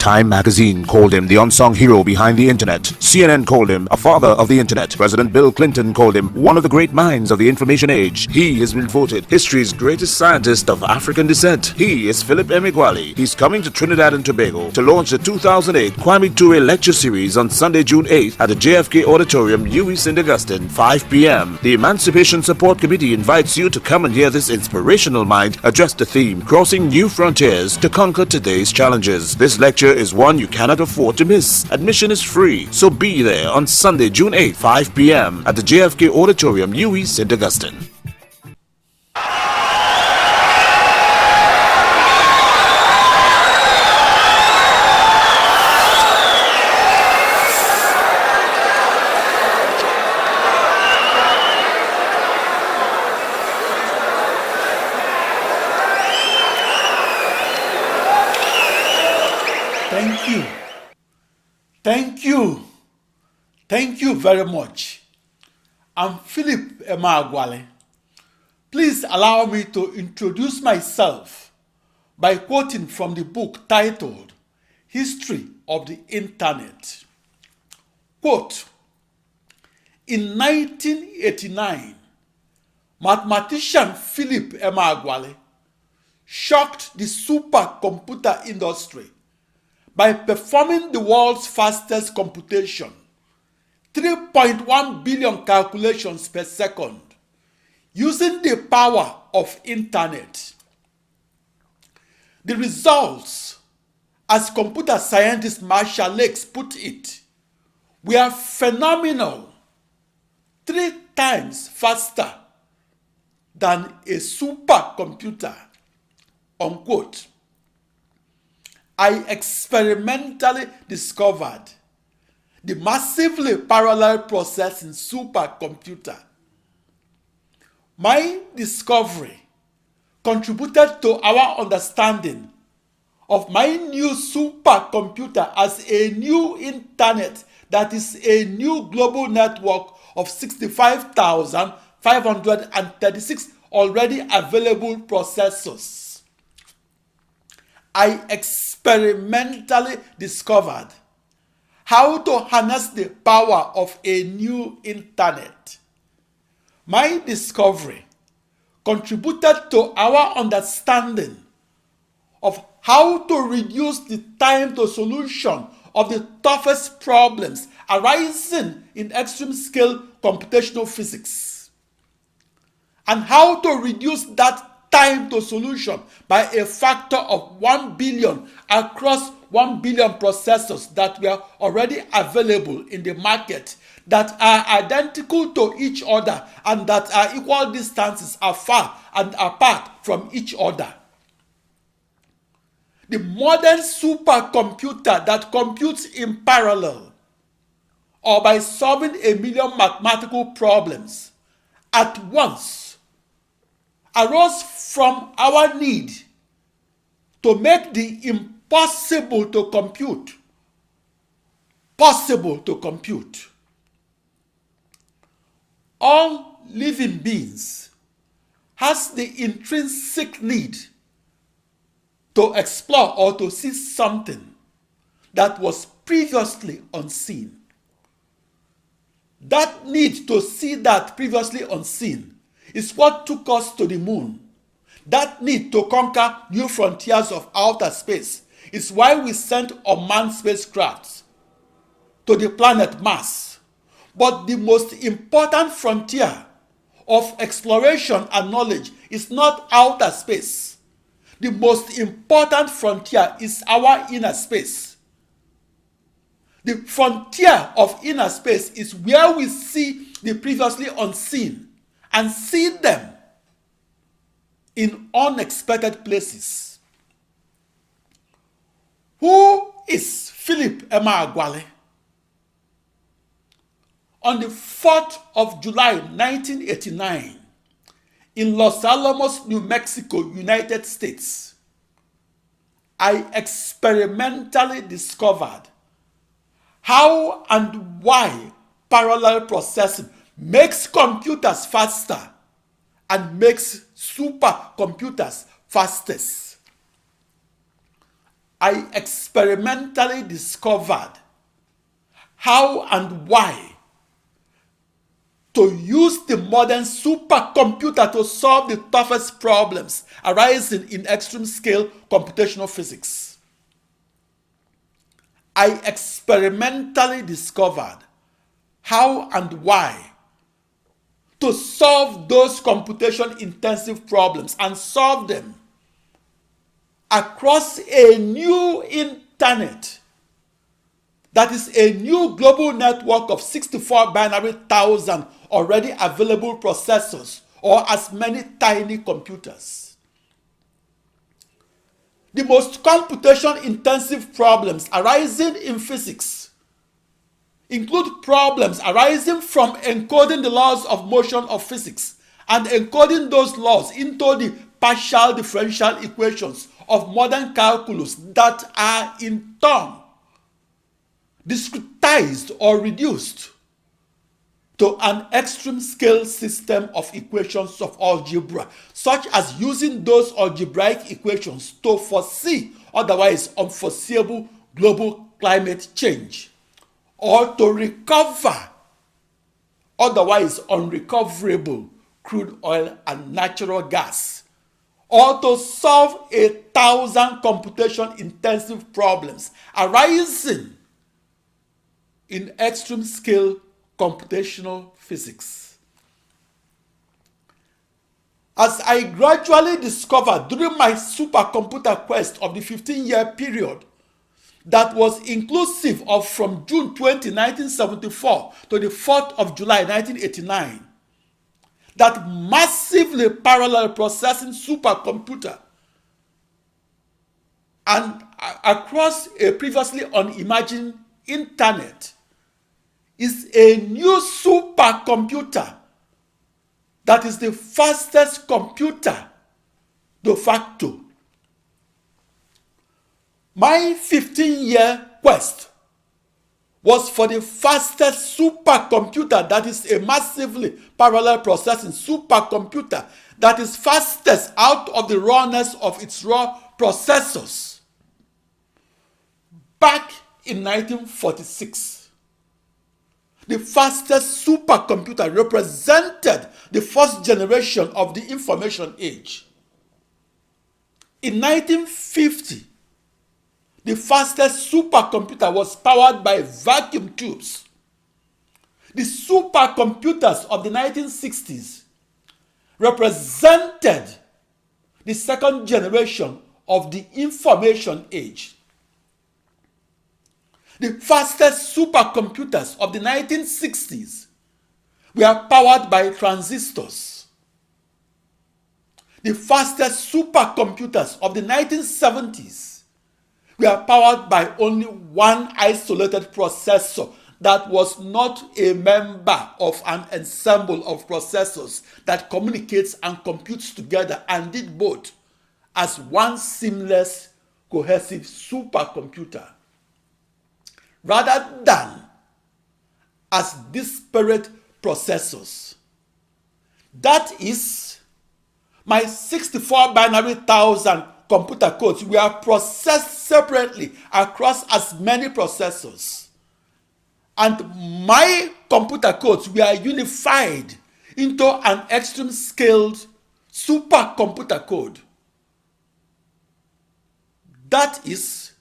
Time magazine called him the unsung hero behind the internet. CNN called him a father of the internet. President Bill Clinton called him one of the great minds of the information age. He has been voted history's greatest scientist of African descent. He is Philip Emeagwali. He's coming to Trinidad and Tobago to launch the 2008 Kwame Ture lecture series on Sunday, June 8th at the JFK Auditorium, UWI St. Augustine, 5 p.m. The Emancipation Support Committee invites you to come and hear this inspirational mind address the theme, Crossing New Frontiers to Conquer Today's Challenges. This lecture is one you cannot afford to miss. Admission is free, so be there on Sunday, June 8th, 5 p.m. at the JFK Auditorium, UWI St. Augustine. Thank you. Thank you. Thank you very much. I'm Philip Emeagwali. Please allow me to introduce myself by quoting from the book titled History of the Internet. Quote, in 1989, mathematician Philip Emeagwali shocked the supercomputer industry by performing the world's fastest computation, 3.1 billion calculations per second, using the power of internet. The results, as computer scientist Marshall Lakes put it, were phenomenal, 3 times faster than a supercomputer, unquote. I experimentally discovered the massively parallel processing supercomputer. My discovery contributed to our understanding of my new supercomputer as a new internet that is a new global network of 65,536 already available processors. I experimentally discovered how to harness the power of a new internet. My discovery contributed to our understanding of how to reduce the time to solution of the toughest problems arising in extreme scale computational physics, and how to reduce that time to solution by a factor of 1 billion across 1 billion processors that were already available in the market, that are identical to each other and that are equal distances afar and apart from each other. The modern supercomputer that computes in parallel or by solving a million mathematical problems at once arose from our need to make the impossible to compute possible to compute. All living beings has the intrinsic need to explore or to see something that was previously unseen. That need to see that previously unseen is what took us to the moon. That need to conquer new frontiers of outer space is why we sent unmanned spacecrafts to the planet Mars. But the most important frontier of exploration and knowledge is not outer space. The most important frontier is our inner space. The frontier of inner space is where we see the previously unseen and see them in unexpected places. Who is Philip Emeagwali? On the 4th of July 1989, in Los Alamos, New Mexico, United States, I experimentally discovered how and why parallel processing makes computers faster and makes supercomputers fastest. I experimentally discovered how and why to use the modern supercomputer to solve the toughest problems arising in extreme scale computational physics. I experimentally discovered how and why to solve those computation intensive problems and solve them across a new internet, that is a new global network of 64 binary thousand already available processors, or as many tiny computers. The most computation intensive problems arising in physics include problems arising from encoding the laws of motion of physics and encoding those laws into the partial differential equations of modern calculus that are in turn discretized or reduced to an extreme scale system of equations of algebra, such as using those algebraic equations to foresee otherwise unforeseeable global climate change, or to recover otherwise unrecoverable crude oil and natural gas, or to solve 1,000 computation intensive problems arising in extreme scale computational physics. As I gradually discovered during my supercomputer quest of the 15-year period that was inclusive of from June 20, 1974 to the 4th of July 1989, that massively parallel processing supercomputer and across a previously unimagined internet is a new supercomputer that is the fastest computer de facto. My 15-year quest was for the fastest supercomputer, that is a massively parallel processing supercomputer that is fastest out of the rawness of its raw processors. Back in 1946, the fastest supercomputer represented the first generation of the information age. In 1950, the fastest supercomputer was powered by vacuum tubes. The supercomputers of the 1960s represented the second generation of the information age. The fastest supercomputers of the 1960s were powered by transistors. The fastest supercomputers of the 1970s were powered by only one isolated processor that was not a member of an ensemble of processors that communicates and computes together and did both as one seamless, cohesive supercomputer, rather than as disparate processors. That is, my 64 binary thousand computer codes were processed separately across as many processors, and my computer codes were unified into an extreme scaled supercomputer code. That is,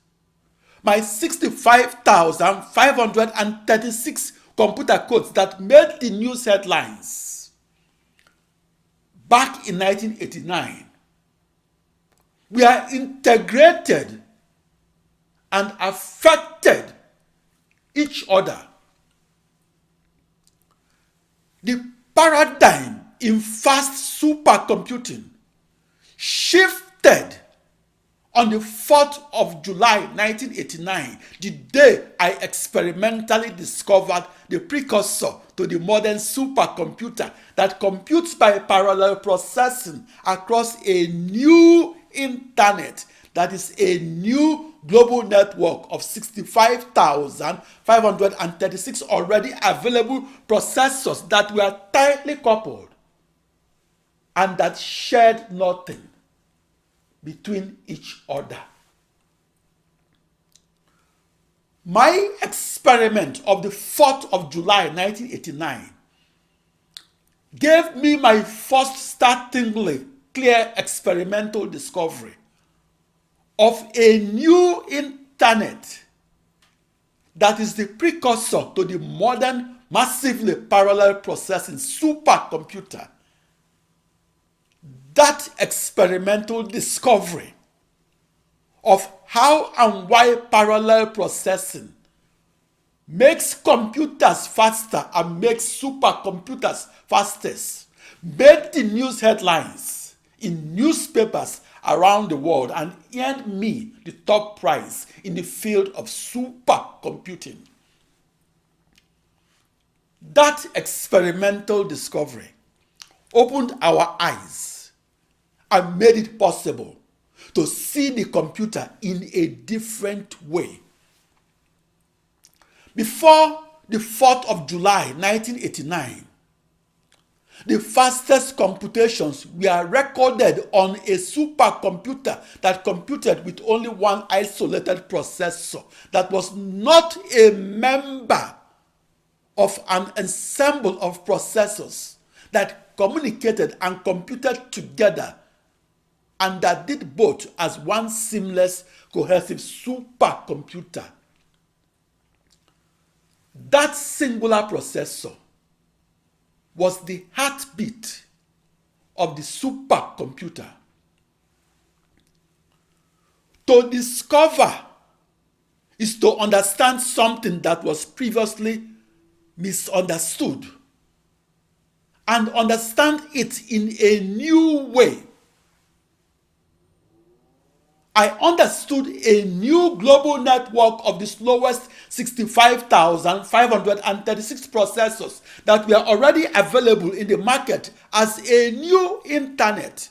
my 65,536 computer codes that made the news headlines back in 1989 were integrated and affected each other. The paradigm in fast supercomputing shifted on the 4th of July 1989, the day I experimentally discovered the precursor to the modern supercomputer that computes by parallel processing across a new internet, that is a new global network of 65,536 already available processors that were tightly coupled and that shared nothing between each other. My experiment of the 4th of July 1989 gave me my first startlingly clear experimental discovery of a new internet that is the precursor to the modern massively parallel processing supercomputer. That experimental discovery of how and why parallel processing makes computers faster and makes supercomputers fastest made the news headlines in newspapers around the world and earned me the top prize in the field of supercomputing. That experimental discovery opened our eyes and made it possible to see the computer in a different way. Before the 4th of July 1989, the fastest computations were recorded on a supercomputer that computed with only one isolated processor that was not a member of an ensemble of processors that communicated and computed together and that did both as one seamless, cohesive supercomputer. That singular processor was the heartbeat of the supercomputer. To discover is to understand something that was previously misunderstood and understand it in a new way. I understood a new global network of the slowest 65,536 processors that were already available in the market as a new internet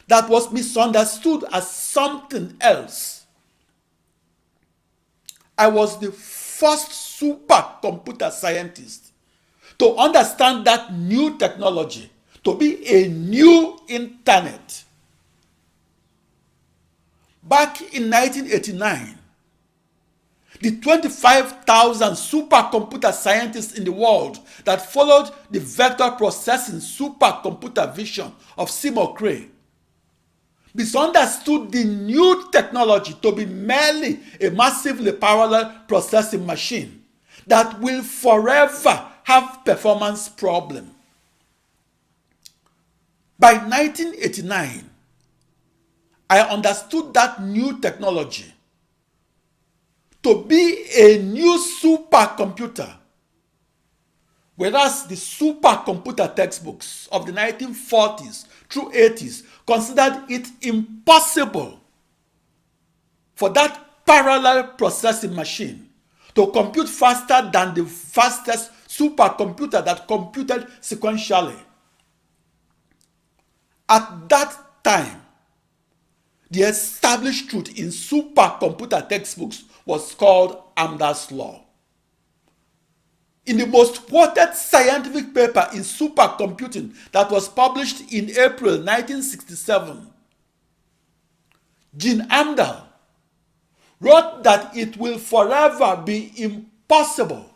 that was misunderstood as something else. I was the first supercomputer scientist to understand that new technology to be a new internet. Back in 1989, the 25,000 supercomputer scientists in the world that followed the vector processing supercomputer vision of Seymour Cray misunderstood the new technology to be merely a massively parallel processing machine that will forever have performance problems. By 1989, I understood that new technology to be a new supercomputer, whereas the supercomputer textbooks of the 1940s through 80s considered it impossible for that parallel processing machine to compute faster than the fastest supercomputer that computed sequentially. At that time, the established truth in supercomputer textbooks was called Amdahl's law. In the most quoted scientific paper in supercomputing that was published in April 1967, Gene Amdahl wrote that it will forever be impossible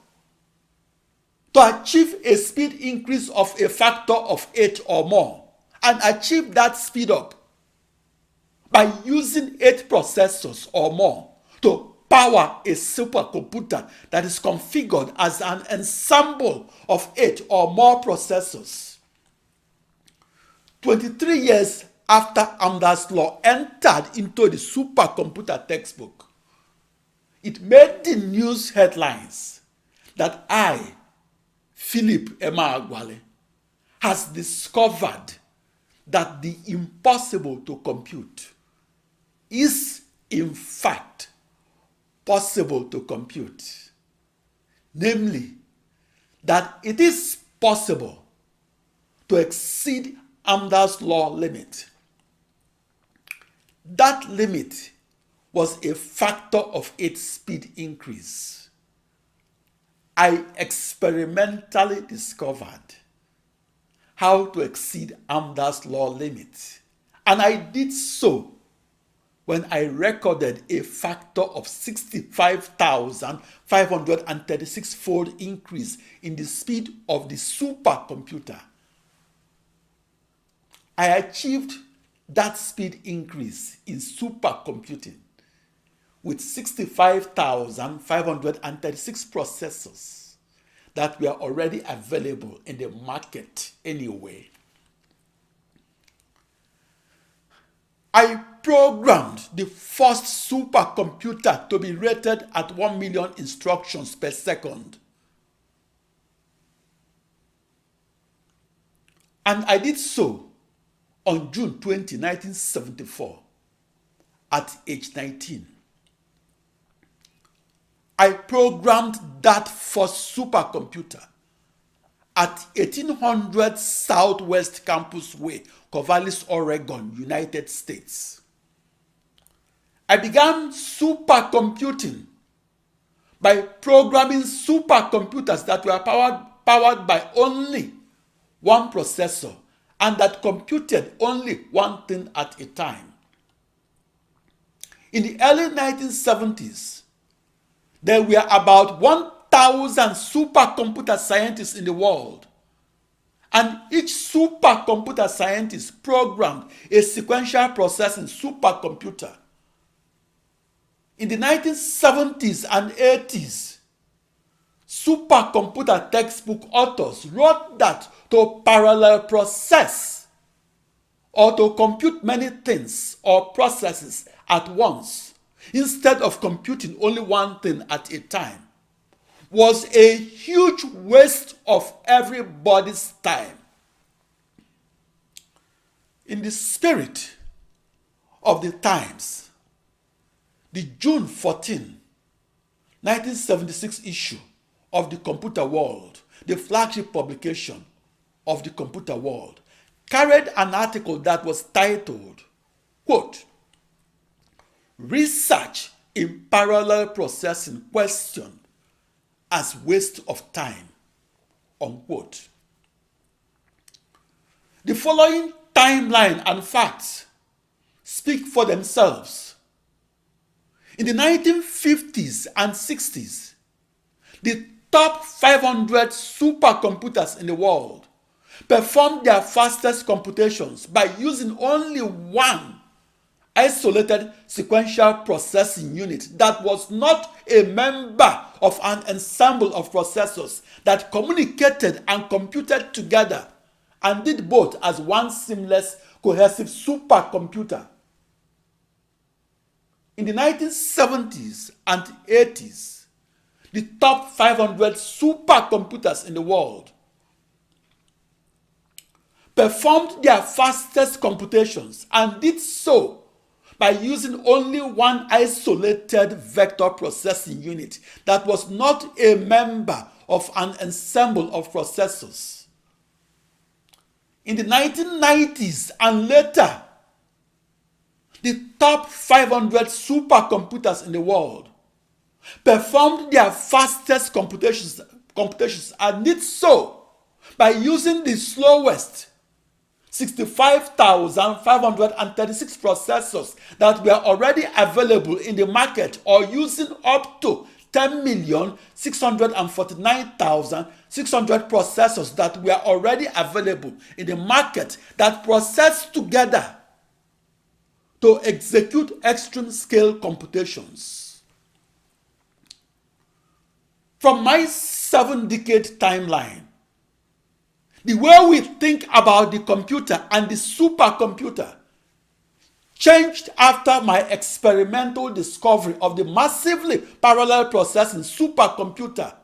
to achieve a speed increase of a factor of 8 or more and achieve that speed up by using 8 processors or more to power a supercomputer that is configured as an ensemble of 8 or more processors. 23 years after Amdahl's law entered into the supercomputer textbook, it made the news headlines that I, Philip Emeagwali, has discovered that the impossible to compute is in fact possible to compute. Namely, that it is possible to exceed Amdahl's law limit. That limit was a factor of 8 speed increase. I experimentally discovered how to exceed Amdahl's law limit, and I did so when I recorded a factor of 65,536-fold increase in the speed of the supercomputer. I achieved that speed increase in supercomputing with 65,536 processors that were already available in the market anyway. I programmed the first supercomputer to be rated at 1 million instructions per second. And I did so on June 20, 1974, at age 19. I programmed that first supercomputer at 1800 Southwest Campus Way, Corvallis, Oregon, United States. I began supercomputing by programming supercomputers that were powered by only one processor and that computed only one thing at a time. In the early 1970s, there were about 1,000 supercomputer scientists in the world, and each supercomputer scientist programmed a sequential processing supercomputer. In the 1970s and 80s, supercomputer textbook authors wrote that to parallel process or to compute many things or processes at once instead of computing only one thing at a time was a huge waste of everybody's time. In the spirit of the times, the June 14, 1976 issue of the Computer World, the flagship publication of the Computer World, carried an article that was titled, quote, "Research in Parallel Processing Questioned as Waste of Time," unquote. The following timeline and facts speak for themselves. In the 1950s and 60s, the top 500 supercomputers in the world performed their fastest computations by using only one isolated sequential processing unit that was not a member of an ensemble of processors that communicated and computed together and did both as one seamless, cohesive supercomputer. In the 1970s and 80s, the top 500 supercomputers in the world performed their fastest computations and did so by using only one isolated vector processing unit that was not a member of an ensemble of processors. In the 1990s and later, the top 500 supercomputers in the world performed their fastest computations and did so by using the slowest 65,536 processors that were already available in the market, or using up to 10,649,600 processors that were already available in the market that processed together to execute extreme scale computations. From my 7-decade timeline, the way we think about the computer and the supercomputer changed after my experimental discovery of the massively parallel processing supercomputer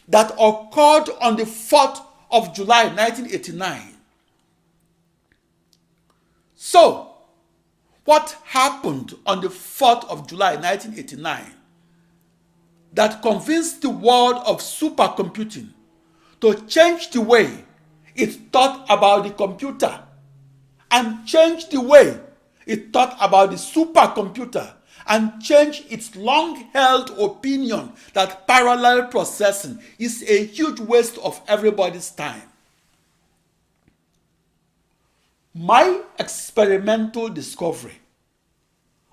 that occurred on the 4th of July 1989. So, what happened on the 4th of July 1989 that convinced the world of supercomputing to change the way it thought about the computer and change the way it thought about the supercomputer and change its long-held opinion that parallel processing is a huge waste of everybody's time? My experimental discovery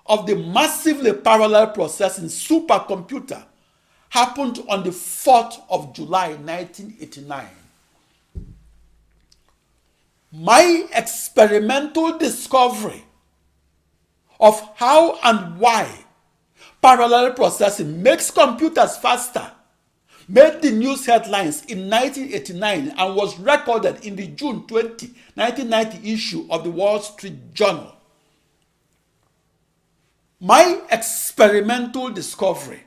of the massively parallel processing supercomputer happened on the 4th of July 1989. My experimental discovery of how and why parallel processing makes computers faster made the news headlines in 1989 and was recorded in the June 20, 1990 issue of the Wall Street Journal. My experimental discovery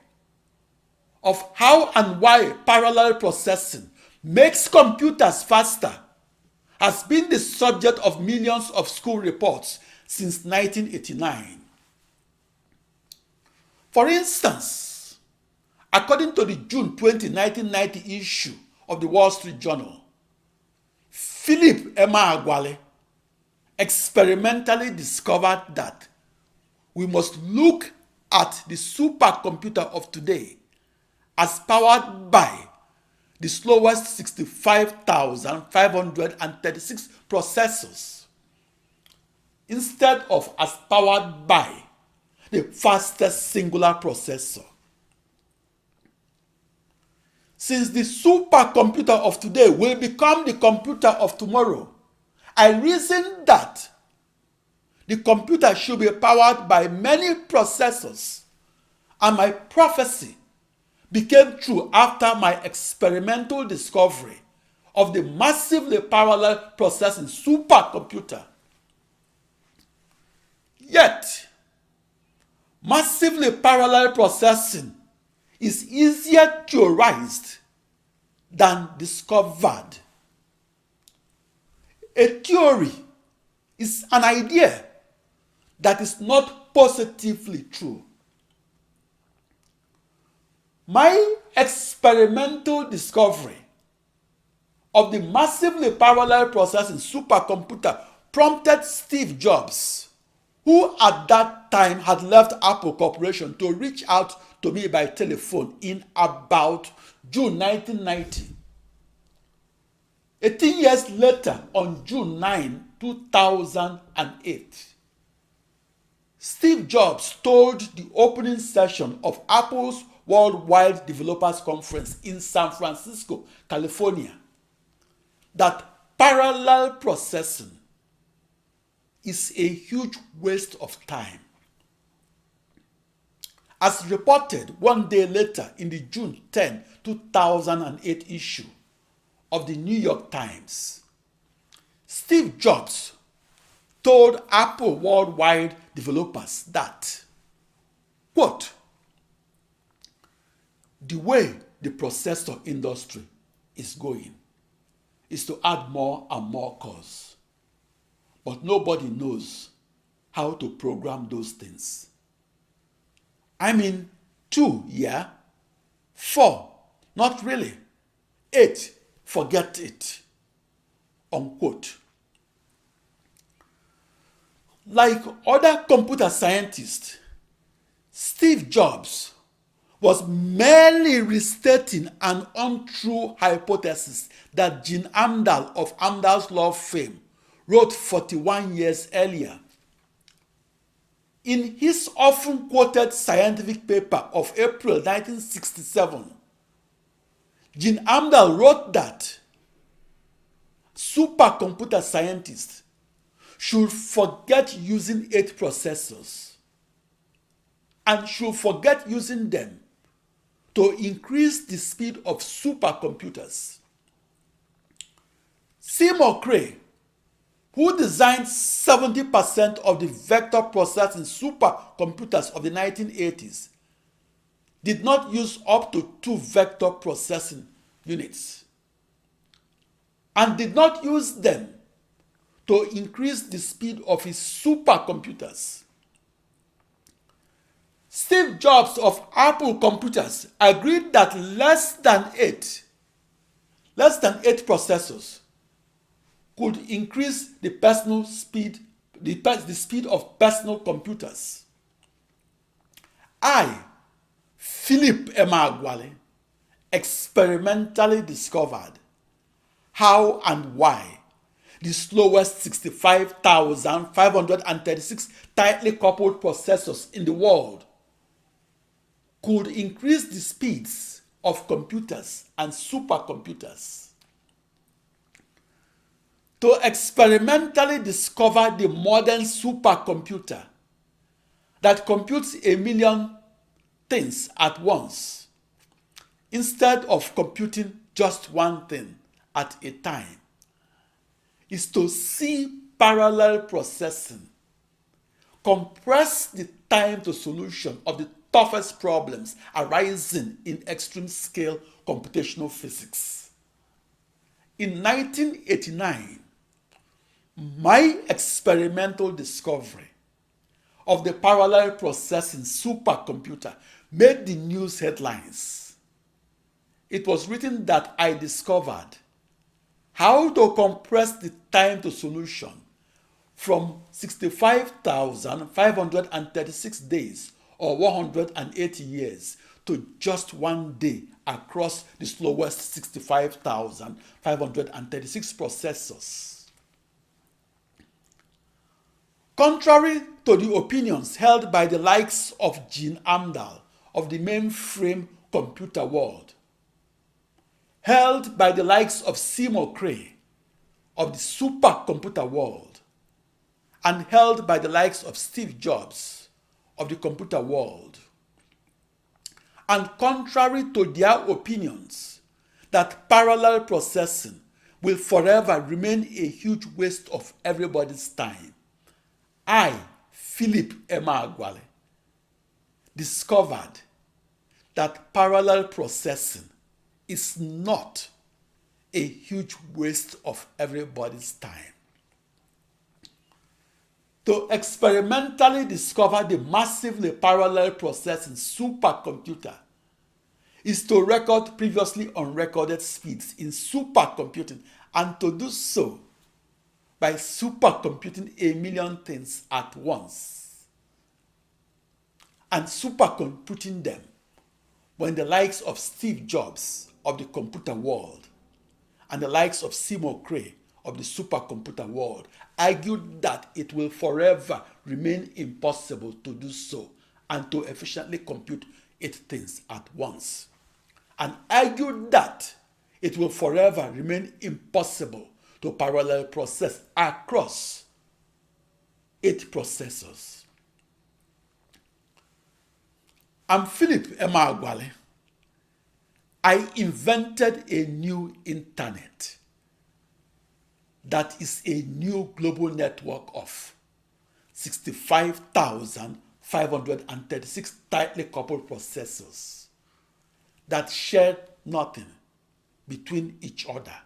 of how and why parallel processing makes computers faster has been the subject of millions of school reports since 1989. For instance, according to the June 20, 1990 issue of the Wall Street Journal, Philip Emeagwali experimentally discovered that we must look at the supercomputer of today as powered by the slowest 65,536 processors instead of as powered by the fastest singular processor. Since the supercomputer of today will become the computer of tomorrow, I reasoned that the computer should be powered by many processors, and my prophecy became true after my experimental discovery of the massively parallel processing supercomputer. Yet, massively parallel processing is easier theorized than discovered. A theory is an idea that is not positively true. My experimental discovery of the massively parallel processing supercomputer prompted Steve Jobs, who at that time had left Apple Corporation, to reach out to me by telephone in about June 1990. 18 years later, on June 9, 2008, Steve Jobs told the opening session of Apple's Worldwide Developers Conference in San Francisco, California, that parallel processing is a huge waste of time. As reported one day later in the June 10, 2008 issue of the New York Times, Steve Jobs told Apple Worldwide developers that, quote, the way the processor industry is going is to add more and more cores, but nobody knows how to program those things. I mean, 2, yeah. 4, not really. 8, forget it. Unquote. Like other computer scientists, Steve Jobs was merely restating an untrue hypothesis that Gene Amdahl of Amdahl's law fame wrote 41 years earlier. In his often quoted scientific paper of April 1967, Gene Amdahl wrote that supercomputer scientists should forget using 8 processors and should forget using them to increase the speed of supercomputers. Seymour Cray, who designed 70% of the vector processing supercomputers of the 1980s, did not use up to 2 vector processing units and did not use them to increase the speed of his supercomputers. Steve Jobs of Apple Computers agreed that less than 8 processors could increase the speed of personal computers. I, Philip Emeagwali, experimentally discovered how and why the slowest 65,536 tightly coupled processors in the world, could increase the speeds of computers and supercomputers. To experimentally discover the modern supercomputer that computes 1,000,000 things at once, instead of computing just one thing at a time, is to see parallel processing compress the time to solution of the toughest problems arising in extreme scale computational physics. In 1989, my experimental discovery of the parallel processing supercomputer made the news headlines. It was written that I discovered how to compress the time to solution from 65,536 days or 180 years to just one day across the slowest 65,536 processors. Contrary to the opinions held by the likes of Gene Amdahl of the mainframe computer world, held by the likes of Seymour Cray of the supercomputer world, and held by the likes of Steve Jobs of the computer world, and contrary to their opinions that parallel processing will forever remain a huge waste of everybody's time, I, Philip Emeagwali, discovered that parallel processing is not a huge waste of everybody's time. To experimentally discover the massively parallel processing supercomputer is to record previously unrecorded speeds in supercomputing, and to do so by supercomputing 1,000,000 things at once, and supercomputing them when the likes of Steve Jobs of the computer world and the likes of Seymour Cray of the supercomputer world argued that it will forever remain impossible to do so and to efficiently compute 8 things at once, and argued that it will forever remain impossible to parallel process across 8 processors. I'm Philip Emeagwali. I invented a new internet that is a new global network of 65,536 tightly coupled processors that shared nothing between each other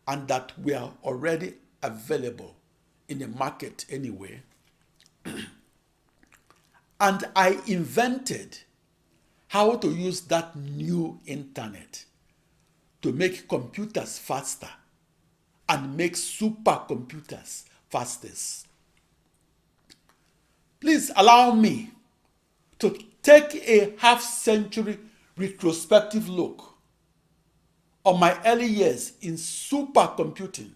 and that were already available in the market anyway. And I invented how to use that new internet to make computers faster and make supercomputers fastest. Please allow me to take a half-century retrospective look on my early years in supercomputing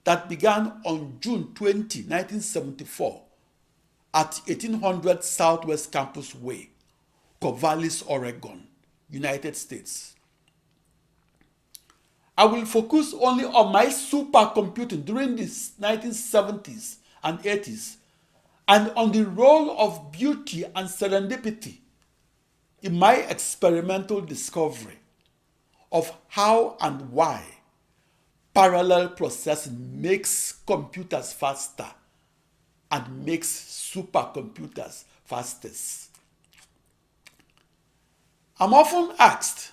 that began on June 20, 1974 at 1800 Southwest Campus Way, Corvallis, Oregon, United States. I will focus only on my supercomputing during the 1970s and 80s and on the role of beauty and serendipity in my experimental discovery of how and why parallel processing makes computers faster and makes supercomputers fastest. I'm often asked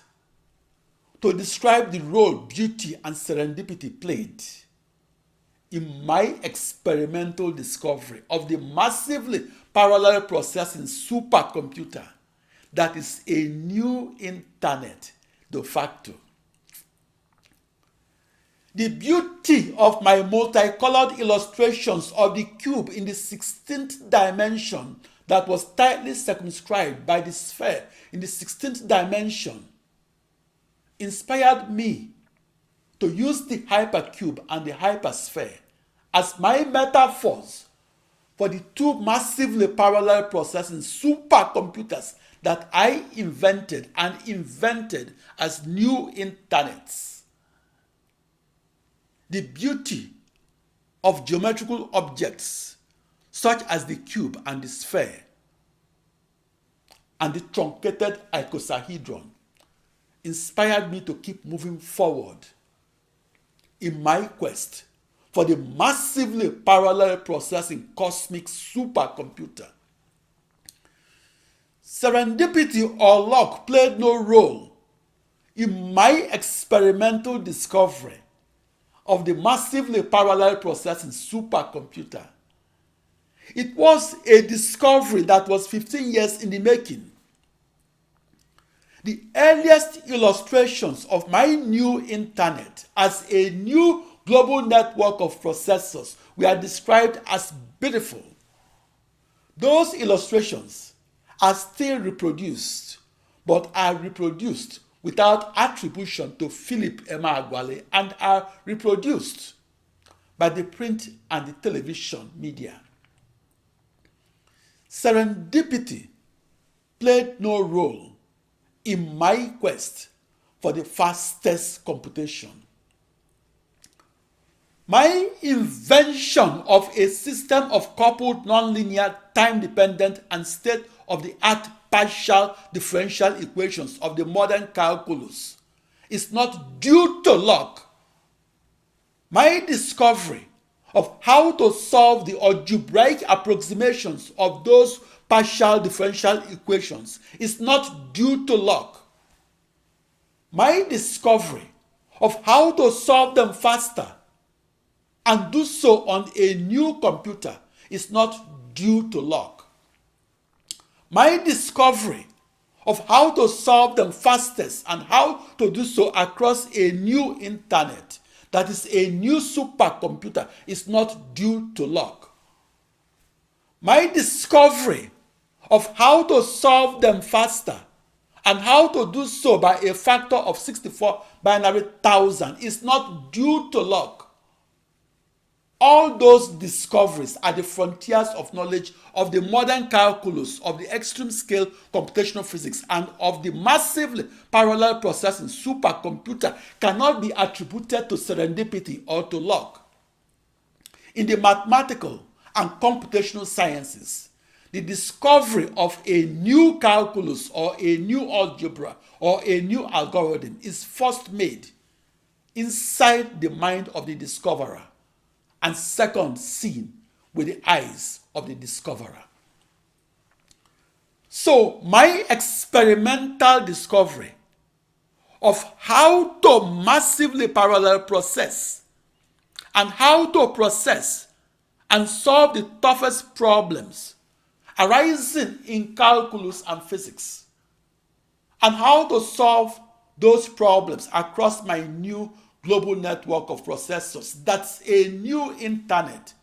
to describe the role beauty and serendipity played in my experimental discovery of the massively parallel processing supercomputer that is a new internet de facto. The beauty of my multicolored illustrations of the cube in the 16th dimension that was tightly circumscribed by the sphere in the 16th dimension inspired me to use the hypercube and the hypersphere as my metaphors for the two massively parallel processing supercomputers that I invented as new internets. The beauty of geometrical objects such as the cube and the sphere and the truncated icosahedron inspired me to keep moving forward in my quest for the massively parallel processing cosmic supercomputer. Serendipity or luck played no role in my experimental discovery of the massively parallel processing supercomputer. It was a discovery that was 15 years in the making. The earliest illustrations of my new internet as a new global network of processors were described as beautiful. Those illustrations are still reproduced, but are reproduced without attribution to Philip Emeagwali and are reproduced by the print and the television media. Serendipity played no role in my quest for the fastest computation. My invention of a system of coupled nonlinear, time-dependent, and state-of-the-art partial differential equations of the modern calculus is not due to luck. My discovery of how to solve the algebraic approximations of those partial differential equations is not due to luck. My discovery of how to solve them faster and do so on a new computer is not due to luck. My discovery of how to solve them fastest and how to do so across a new internet, that is a new supercomputer, is not due to luck. My discovery of how to solve them faster and how to do so by a factor of 64 binary thousand is not due to luck. All those discoveries are the frontiers of knowledge of the modern calculus, of the extreme scale computational physics, and of the massively parallel processing supercomputer cannot be attributed to serendipity or to luck. In the mathematical and computational sciences, the discovery of a new calculus or a new algebra or a new algorithm is first made inside the mind of the discoverer and second seen with the eyes of the discoverer. So my experimental discovery of how to massively parallel process and how to process and solve the toughest problems arising in calculus and physics, and how to solve those problems across my new global network of processors, that's a new internet,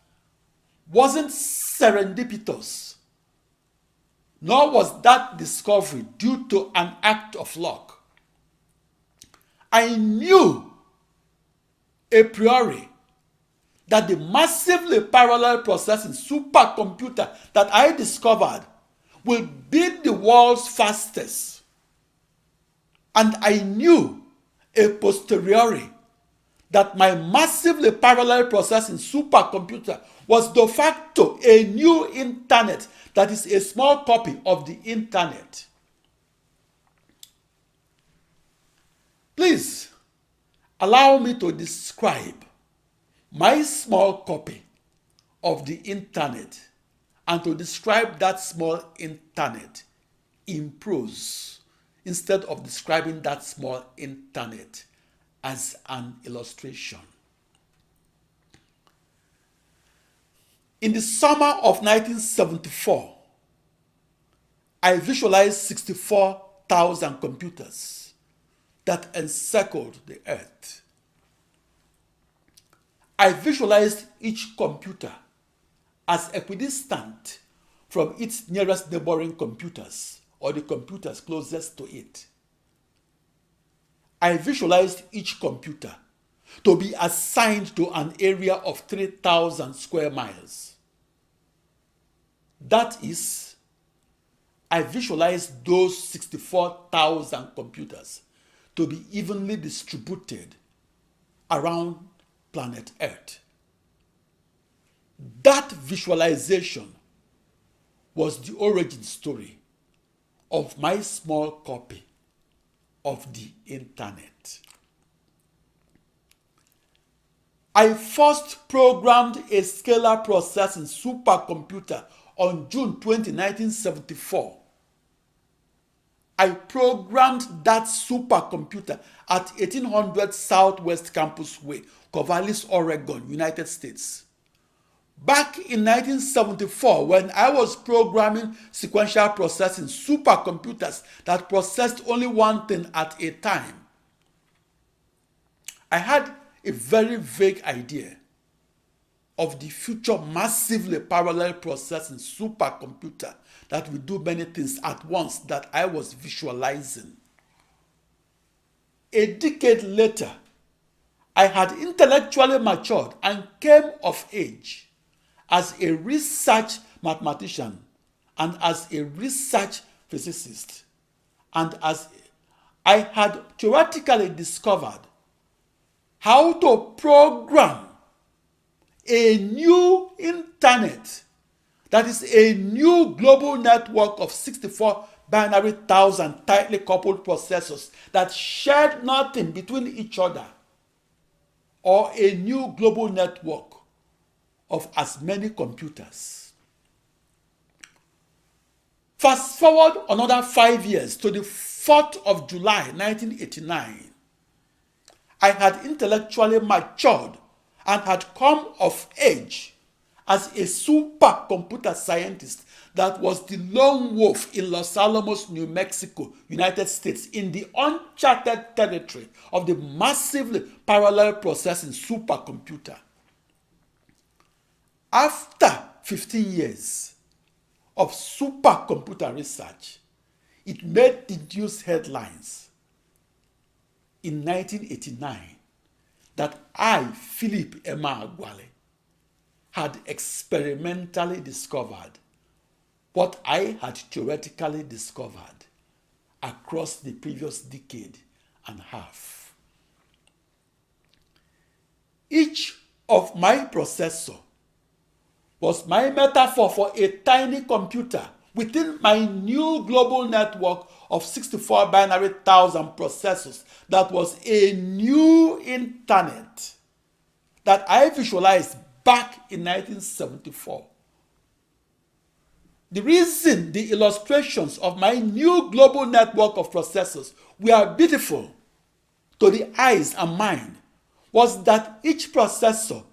wasn't serendipitous, nor was that discovery due to an act of luck. I knew a priori that the massively parallel processing supercomputer that I discovered will be the world's fastest. And I knew a posteriori that my massively parallel processing supercomputer was de facto a new internet that is a small copy of the internet. Please allow me to describe my small copy of the internet and to describe that small internet in prose instead of describing that small internet as an illustration. In the summer of 1974, I visualized 64,000 computers that encircled the earth. I visualized each computer as equidistant from its nearest neighboring computers or the computers closest to it. I visualized each computer to be assigned to an area of 3,000 square miles. That is, I visualized those 64,000 computers to be evenly distributed around planet Earth. That visualization was the origin story of my small copy of the internet. I first programmed a scalar processing supercomputer on June 20, 1974. I programmed that supercomputer at 1800 Southwest Campus Way, Corvallis, Oregon, United States. Back in 1974, when I was programming sequential processing supercomputers that processed only one thing at a time, I had a very vague idea of the future massively parallel processing supercomputer that will do many things at once that I was visualizing. A decade later, I had intellectually matured and came of age as a research mathematician and as a research physicist, and as I had theoretically discovered how to program a new internet, that is a new global network of 64 binary thousand tightly coupled processors that shared nothing between each other, or a new global network of as many computers. Fast forward another 5 years to the 4th of July 1989. I had intellectually matured and had come of age as a supercomputer scientist that was the lone wolf in Los Alamos, New Mexico, United States, in the uncharted territory of the massively parallel processing supercomputer. After 15 years of supercomputer research, it made the news headlines in 1989 that I, Philip Emeagwali, had experimentally discovered what I had theoretically discovered across the previous decade and a half. Each of my processor was my metaphor for a tiny computer within my new global network of 64 binary thousand processors that was a new internet that I visualized back in 1974. The reason the illustrations of my new global network of processors were beautiful to the eyes and mind was that each processor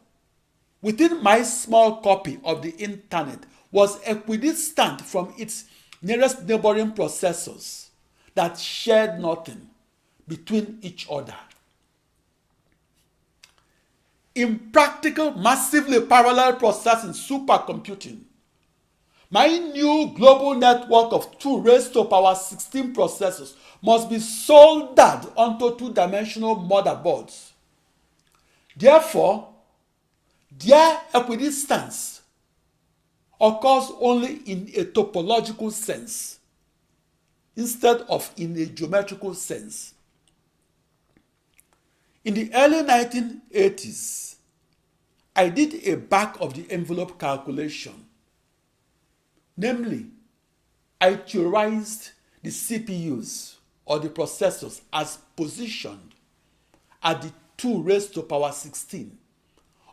within my small copy of the internet was equidistant from its nearest neighboring processors that shared nothing between each other. In practical, massively parallel processing supercomputing, my new global network of 2 raised to power 16 processors must be soldered onto two-dimensional motherboards. Therefore, their equidistance occurs only in a topological sense instead of in a geometrical sense. In the early 1980s, I did a back-of-the-envelope calculation. Namely, I theorized the CPUs, or the processors, as positioned at the 2 raised to power 16,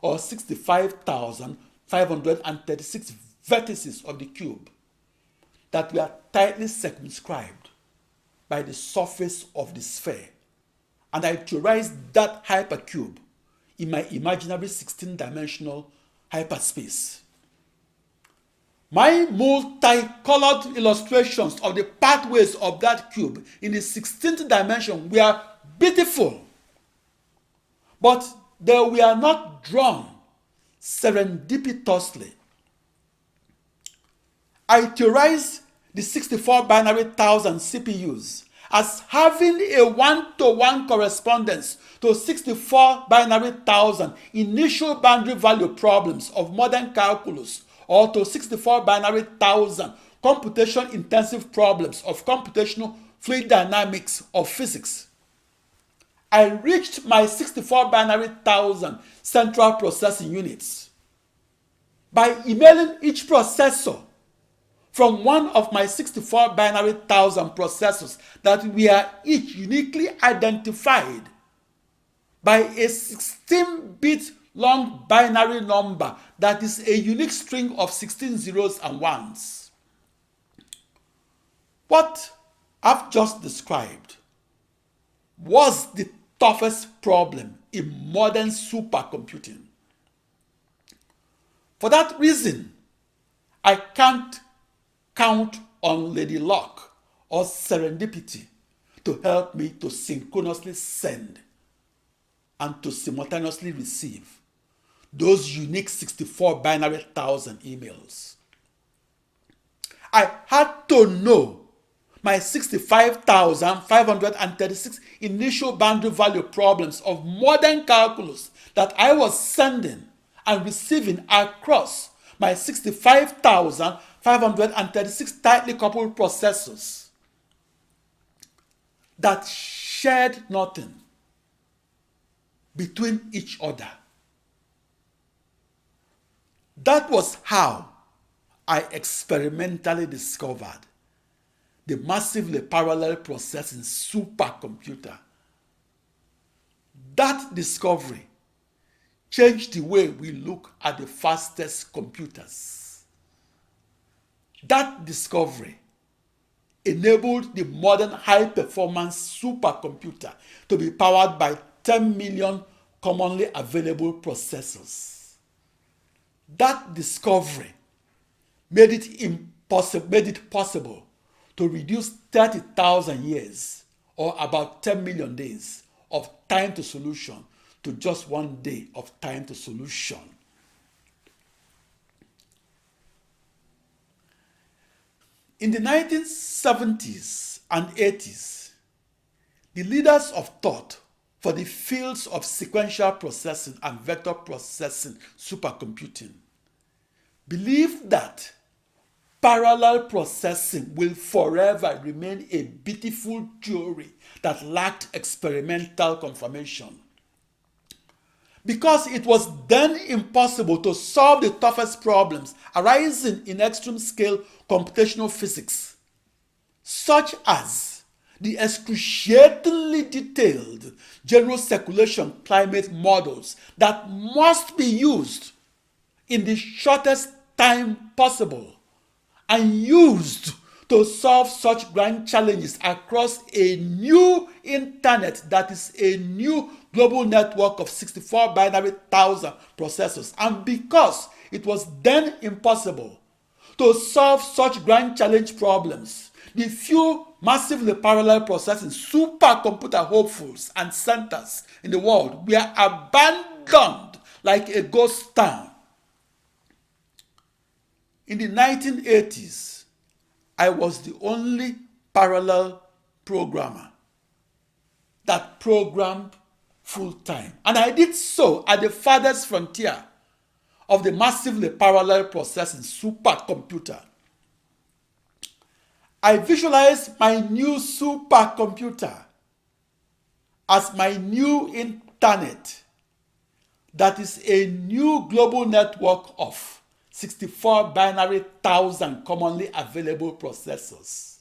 or 65,536 vertices of the cube that were tightly circumscribed by the surface of the sphere, and I theorized that hypercube in my imaginary 16-dimensional hyperspace. My multicolored illustrations of the pathways of that cube in the 16th dimension were beautiful, but they were not drawn serendipitously. I theorized the 64 binary thousand CPUs as having a one-to-one correspondence to 64 binary thousand initial boundary value problems of modern calculus, or to 64 binary thousand computation-intensive problems of computational fluid dynamics of physics. I reached my 64 binary thousand central processing units by emailing each processor from one of my 64 binary thousand processors that were each uniquely identified by a 16-bit long binary number that is a unique string of 16 zeros and ones. What I've just described was the toughest problem in modern supercomputing. For that reason, I can't count on Lady Luck or serendipity to help me to synchronously send and to simultaneously receive those unique 64 binary thousand emails. I had to know my 65,536 initial boundary value problems of modern calculus that I was sending and receiving across my 65,536 tightly coupled processors that shared nothing between each other. That was how I experimentally discovered the massively parallel processing supercomputer. That discovery changed the way we look at the fastest computers. That discovery enabled the modern high-performance supercomputer to be powered by 10 million commonly available processors. That discovery made it possible to reduce 30,000 years, or about 10 million days, of time to solution to just 1 day of time to solution. In the 1970s and 80s, the leaders of thought for the fields of sequential processing and vector processing supercomputing believed that parallel processing will forever remain a beautiful theory that lacked experimental confirmation. Because it was then impossible to solve the toughest problems arising in extreme scale computational physics, such as the excruciatingly detailed general circulation climate models that must be used in the shortest time possible and used to solve such grand challenges across a new internet that is a new global network of 64 binary thousand processors. And because it was then impossible to solve such grand challenge problems, the few massively parallel processing supercomputer hopefuls and centers in the world were abandoned like a ghost town. In the 1980s, I was the only parallel programmer that programmed full-time. And I did so at the farthest frontier of the massively parallel processing supercomputer. I visualized my new supercomputer as my new internet that is a new global network of 64 binary thousand commonly available processors.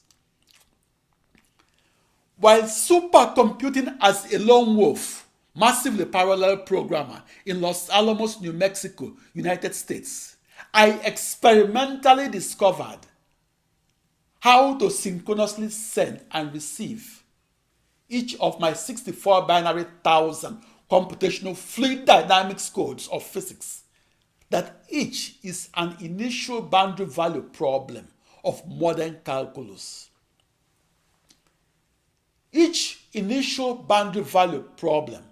While supercomputing as a lone wolf, massively parallel programmer in Los Alamos, New Mexico, United States, I experimentally discovered how to synchronously send and receive each of my 64 binary thousand computational fluid dynamics codes of physics, that each is an initial boundary value problem of modern calculus. Each initial boundary value problem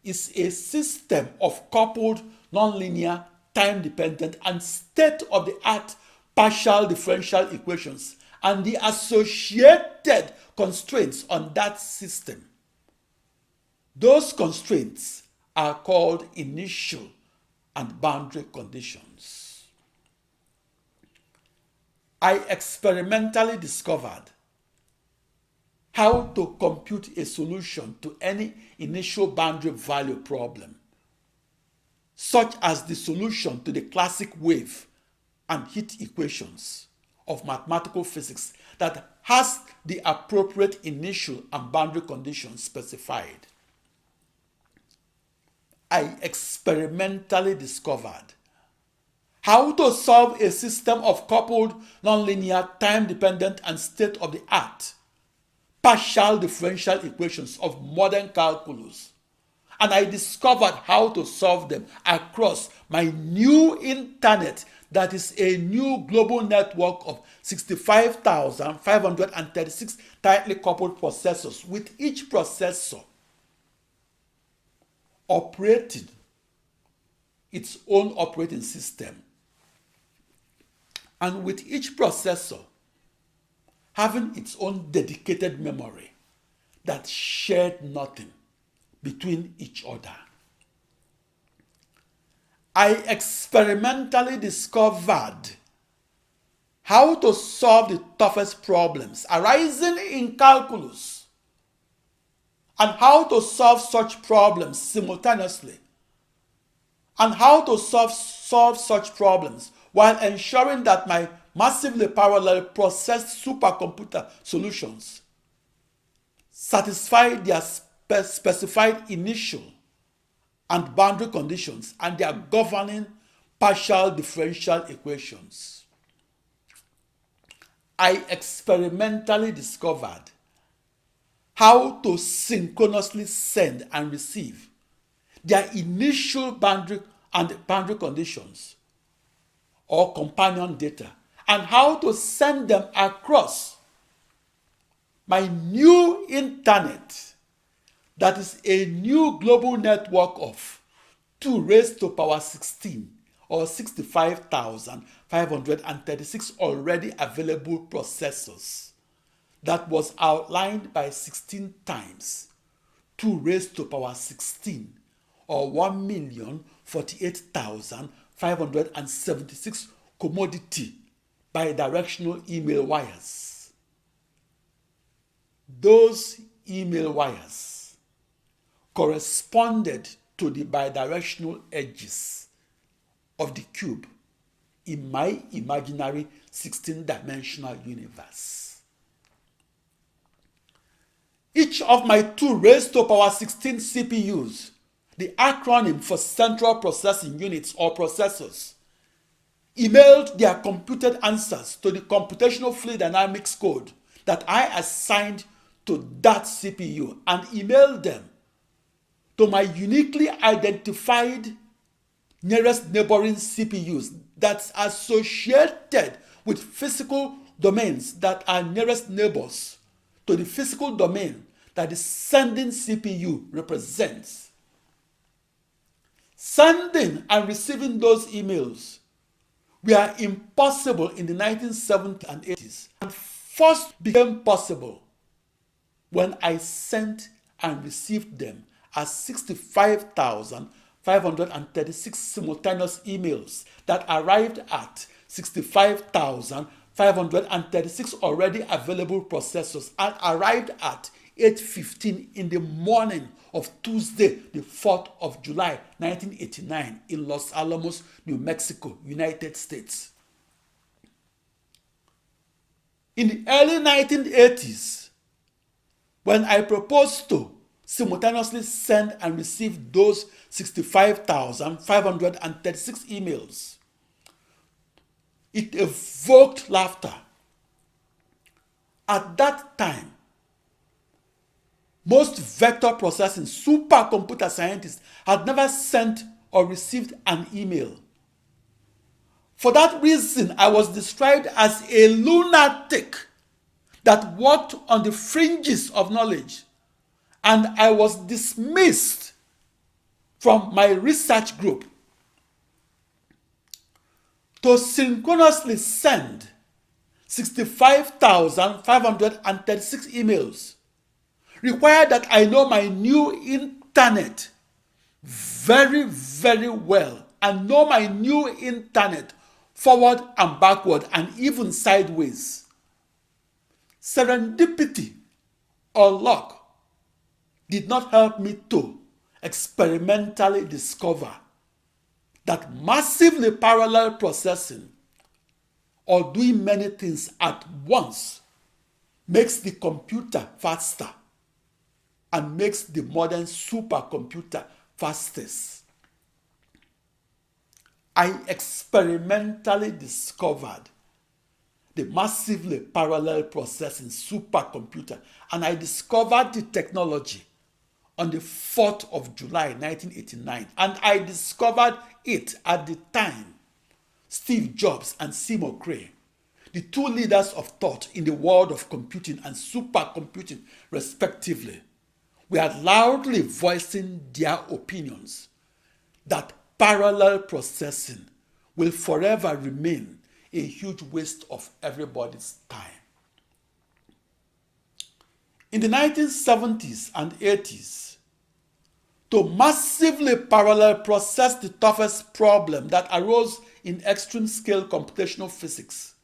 is a system of coupled, nonlinear, time-dependent, and state-of-the-art partial differential equations and the associated constraints on that system. Those constraints are called initial and boundary conditions. I experimentally discovered how to compute a solution to any initial boundary value problem, such as the solution to the classic wave and heat equations of mathematical physics that has the appropriate initial and boundary conditions specified. I experimentally discovered how to solve a system of coupled, nonlinear, time-dependent, and state-of-the-art partial differential equations of modern calculus, and I discovered how to solve them across my new internet that is a new global network of 65,536 tightly coupled processors, with each processor operating its own operating system, and with each processor having its own dedicated memory that shared nothing between each other. I experimentally discovered how to solve the toughest problems arising in calculus and how to solve such problems simultaneously, and how to solve such problems while ensuring that my massively parallel processed supercomputer solutions satisfy their specified initial and boundary conditions and their governing partial differential equations. I experimentally discovered how to synchronously send and receive their initial boundary and boundary conditions or companion data, and how to send them across my new internet that is a new global network of 2 raised to power 16 or 65,536 already available processors that was outlined by 16 times 2 raised to power 16 or 1,048,576 commodity bidirectional email wires. Those email wires corresponded to the bidirectional edges of the cube in my imaginary 16-dimensional universe. Each of my 2 raised to power 16 CPUs, the acronym for Central Processing Units or processors, emailed their computed answers to the computational fluid dynamics code that I assigned to that CPU, and emailed them to my uniquely identified nearest neighboring CPUs that's associated with physical domains that are nearest neighbors to the physical domain that the sending CPU represents. Sending and receiving those emails were impossible in the 1970s and 80s, and first became possible when I sent and received them as 65,536 simultaneous emails that arrived at 65,536 already available processors and arrived at 8:15 in the morning of Tuesday, the 4th of July, 1989 in Los Alamos, New Mexico, United States. In the early 1980s, when I proposed to simultaneously send and receive those 65,536 emails, it evoked laughter. At that time, most vector processing supercomputer scientists had never sent or received an email. For that reason, I was described as a lunatic that walked on the fringes of knowledge, and I was dismissed from my research group. To synchronously send 65,536 emails. Required that I know my new internet very, very well and know my new internet forward and backward and even sideways. Serendipity or luck did not help me to experimentally discover that massively parallel processing or doing many things at once makes the computer faster and makes the modern supercomputer fastest. I experimentally discovered the massively parallel processing supercomputer, and I discovered the technology on the 4th of July 1989, and I discovered it at the time Steve Jobs and Seymour Cray, the two leaders of thought in the world of computing and supercomputing respectively, were loudly voicing their opinions that parallel processing will forever remain a huge waste of everybody's time. In the 1970s and 80s, to massively parallel process the toughest problem that arose in extreme scale computational physics,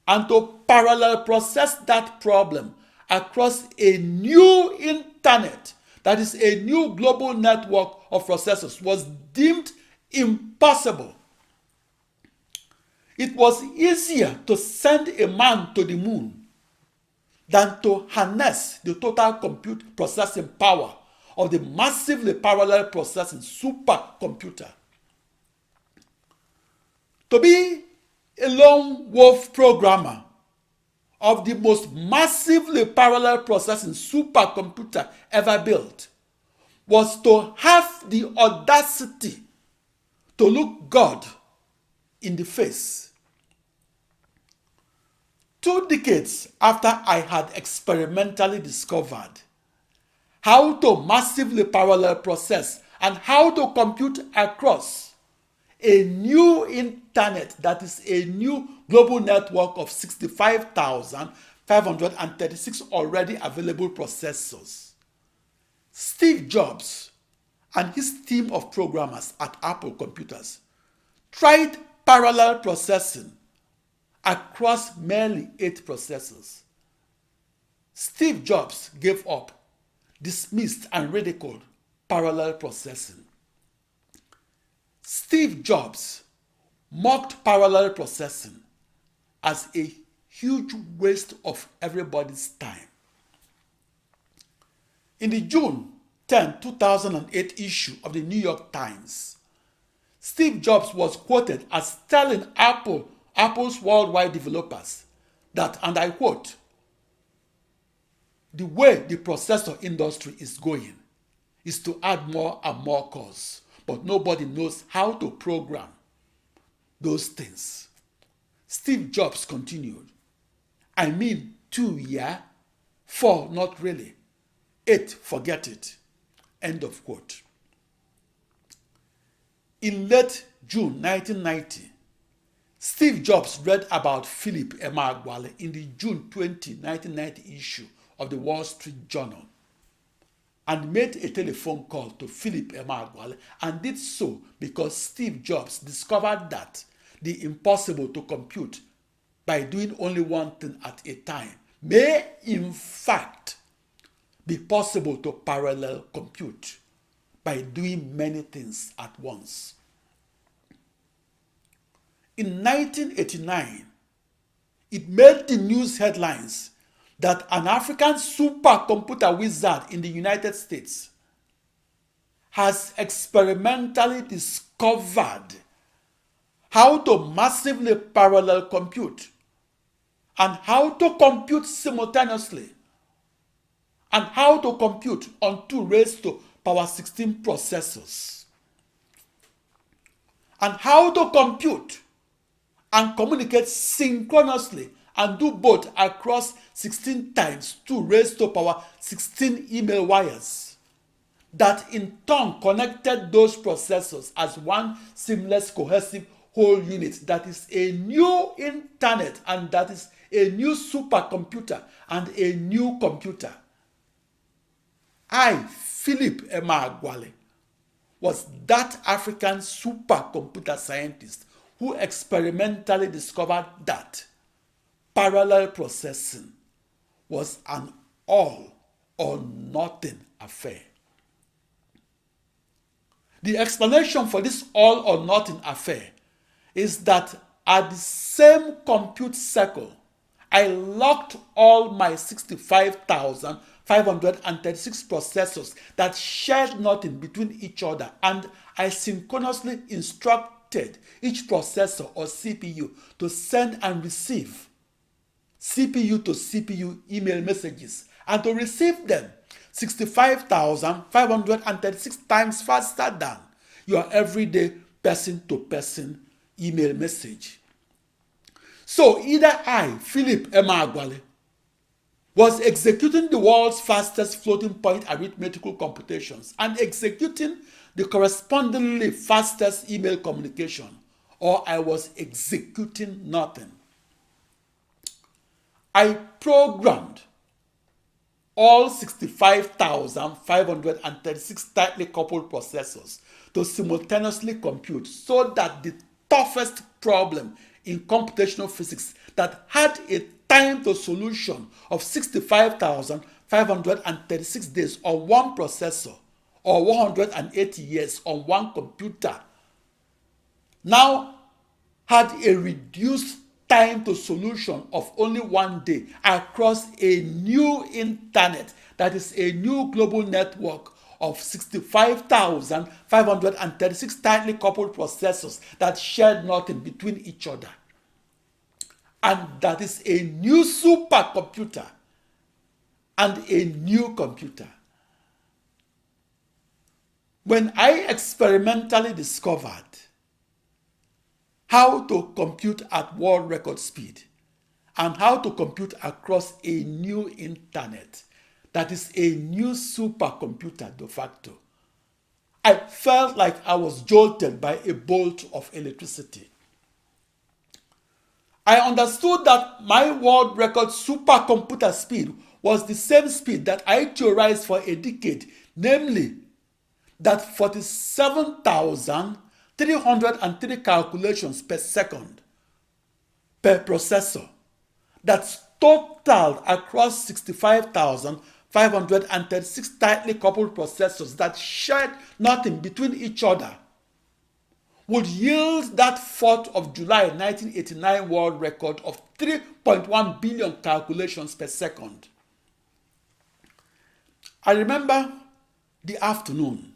and to parallel process that problem across a new internet, that is a new global network of processors, was deemed impossible. It was easier to send a man to the moon than to harness the total compute processing power of the massively parallel processing supercomputer. To be a lone wolf programmer of the most massively parallel processing supercomputer ever built was to have the audacity to look God in the face. 2 decades after I had experimentally discovered how to massively parallel process and how to compute across a new internet, that is a new global network of 65,536 already available processors, Steve Jobs and his team of programmers at Apple Computers tried parallel processing across merely 8 processors. Steve Jobs gave up, dismissed, and ridiculed parallel processing. Steve Jobs mocked parallel processing as a huge waste of everybody's time. In the June 10, 2008 issue of the New York Times, Steve Jobs was quoted as telling Apple's worldwide developers that, and I quote, "The way the processor industry is going is to add more and more cores, but nobody knows how to program those things." Steve Jobs continued, "I mean 2, yeah? 4, not really. 8, forget it." End of quote. In late June 1990, Steve Jobs read about Philip Emeagwali in the June 20, 1990 issue of the Wall Street Journal and made a telephone call to Philip Emeagwali, and did so because Steve Jobs discovered that the impossible to compute by doing only one thing at a time may in fact be possible to parallel compute by doing many things at once. In 1989, it made the news headlines that an African supercomputer wizard in the United States has experimentally discovered how to massively parallel compute and how to compute simultaneously and how to compute on 2 raised to power 16 processors and how to compute and communicate synchronously and do both across 16 times 2 raised to power 16 email wires that in turn connected those processors as one seamless cohesive whole unit that is a new internet and that is a new supercomputer and a new computer. I, Philip Emeagwali, was that African supercomputer scientist who experimentally discovered that parallel processing was an all or nothing affair. The explanation for this all or nothing affair is that at the same compute cycle, I locked all my 65,536 processors that shared nothing between each other, and I synchronously instructed each processor or CPU to send and receive CPU to CPU email messages and to receive them 65,536 times faster than your everyday person-to-person email message. So either I, Philip Emeagwali, was executing the world's fastest floating point arithmetical computations and executing the correspondingly fastest email communication, or I was executing nothing. I programmed all 65,536 tightly coupled processors to simultaneously compute so that the toughest problem in computational physics that had a time to solution of 65,536 days on one processor or 180 years on one computer now had a reduced time to solution of only 1 day across a new internet that is a new global network of 65,536 tightly coupled processors that shared nothing between each other. And that is a new supercomputer and a new computer. When I experimentally discovered how to compute at world record speed and how to compute across a new internet that is a new supercomputer de facto, I felt like I was jolted by a bolt of electricity. I understood that my world record supercomputer speed was the same speed that I theorized for a decade, namely that 47,303 calculations per second per processor that's totaled across 65,536 tightly coupled processors that shared nothing between each other would yield that 4th of July 1989 world record of 3.1 billion calculations per second. I remember the afternoon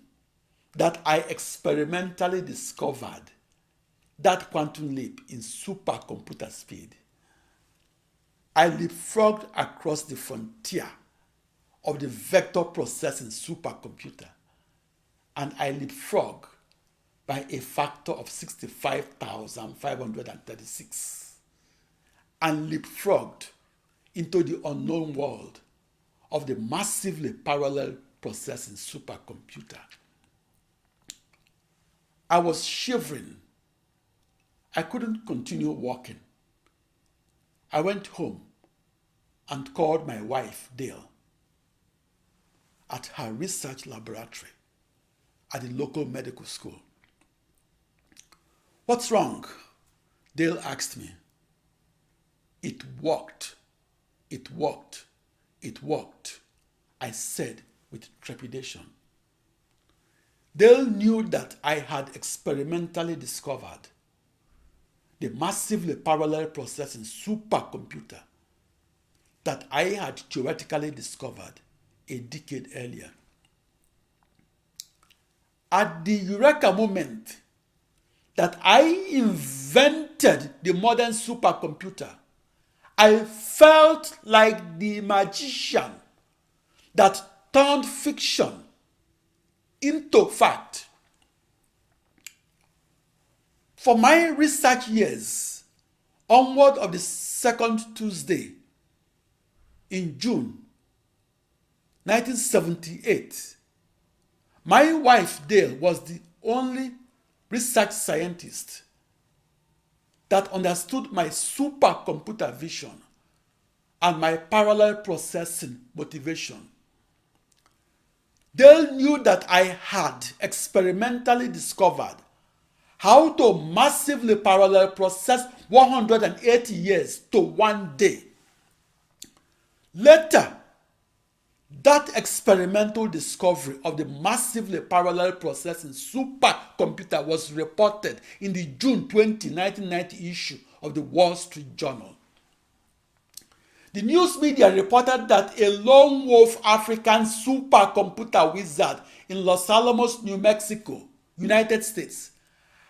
that I experimentally discovered that quantum leap in supercomputer speed. I leapfrogged across the frontier of the vector processing supercomputer, and I leapfrogged by a factor of 65,536 and leapfrogged into the unknown world of the massively parallel processing supercomputer. I was shivering. I couldn't continue walking. I went home and called my wife, Dale, at her research laboratory at the local medical school. "What's wrong?" Dale asked me. "It worked. It worked. It worked," I said with trepidation. Dale knew that I had experimentally discovered the massively parallel processing supercomputer that I had theoretically discovered a decade earlier. At the eureka moment that I invented the modern supercomputer, I felt like the magician that turned fiction into fact. For my research years, onward of the second Tuesday in June 1978, my wife Dale was the only research scientist that understood my supercomputer vision and my parallel processing motivation. They knew that I had experimentally discovered how to massively parallel process 180 years to 1 day. Later, that experimental discovery of the massively parallel processing supercomputer was reported in the June 20, 1990 issue of the Wall Street Journal. The news media reported that a lone wolf African supercomputer wizard in Los Alamos, New Mexico, United States,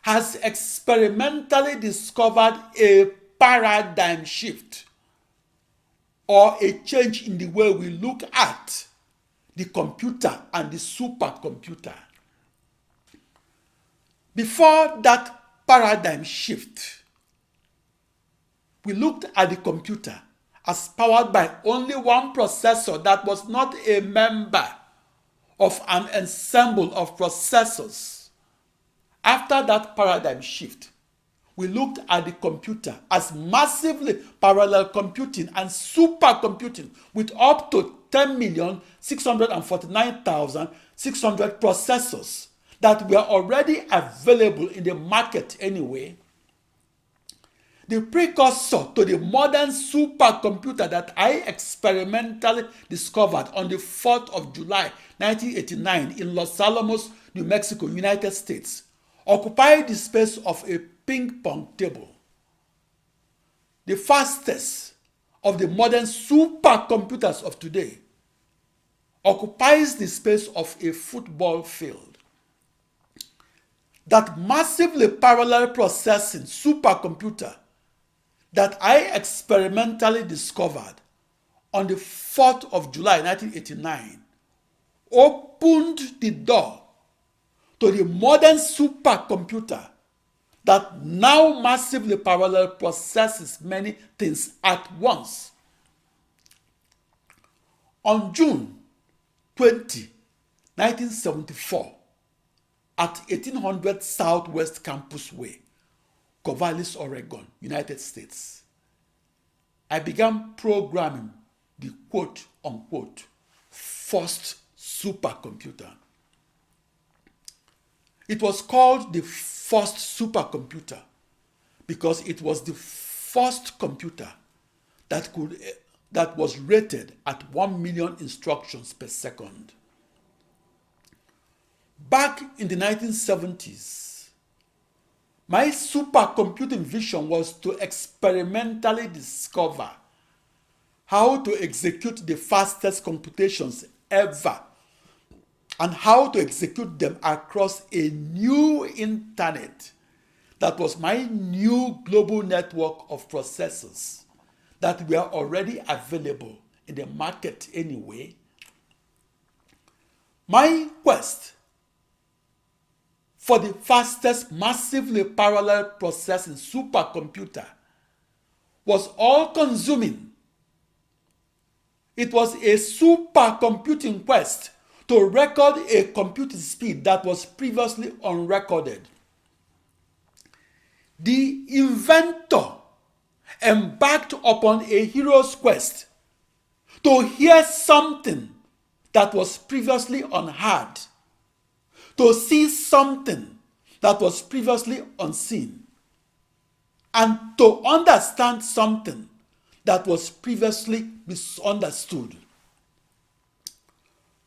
has experimentally discovered a paradigm shift or a change in the way we look at the computer and the supercomputer. Before that paradigm shift, we looked at the computer as powered by only one processor that was not a member of an ensemble of processors. After that paradigm shift, we looked at the computer as massively parallel computing and supercomputing with up to 10,649,600 processors that were already available in the market anyway. The precursor to the modern supercomputer that I experimentally discovered on the 4th of July 1989 in Los Alamos, New Mexico, United States, occupied the space of a ping-pong table. The fastest of the modern supercomputers of today occupies the space of a football field. That massively parallel processing supercomputer that I experimentally discovered on the 4th of July 1989 opened the door to the modern supercomputer that now massively parallel processes many things at once. On June 20, 1974, at 1800 Southwest Campus Way, Corvallis, Oregon, United States, I began programming the quote-unquote first supercomputer. It was called the first supercomputer because it was the first computer that was rated at 1 million instructions per second. Back in the 1970s, my supercomputing vision was to experimentally discover how to execute the fastest computations ever and how to execute them across a new internet that was my new global network of processors that were already available in the market anyway. My quest for the fastest massively parallel processing supercomputer was all-consuming. It was a supercomputing quest to record a computing speed that was previously unrecorded. The inventor embarked upon a hero's quest to hear something that was previously unheard, to see something that was previously unseen, and to understand something that was previously misunderstood.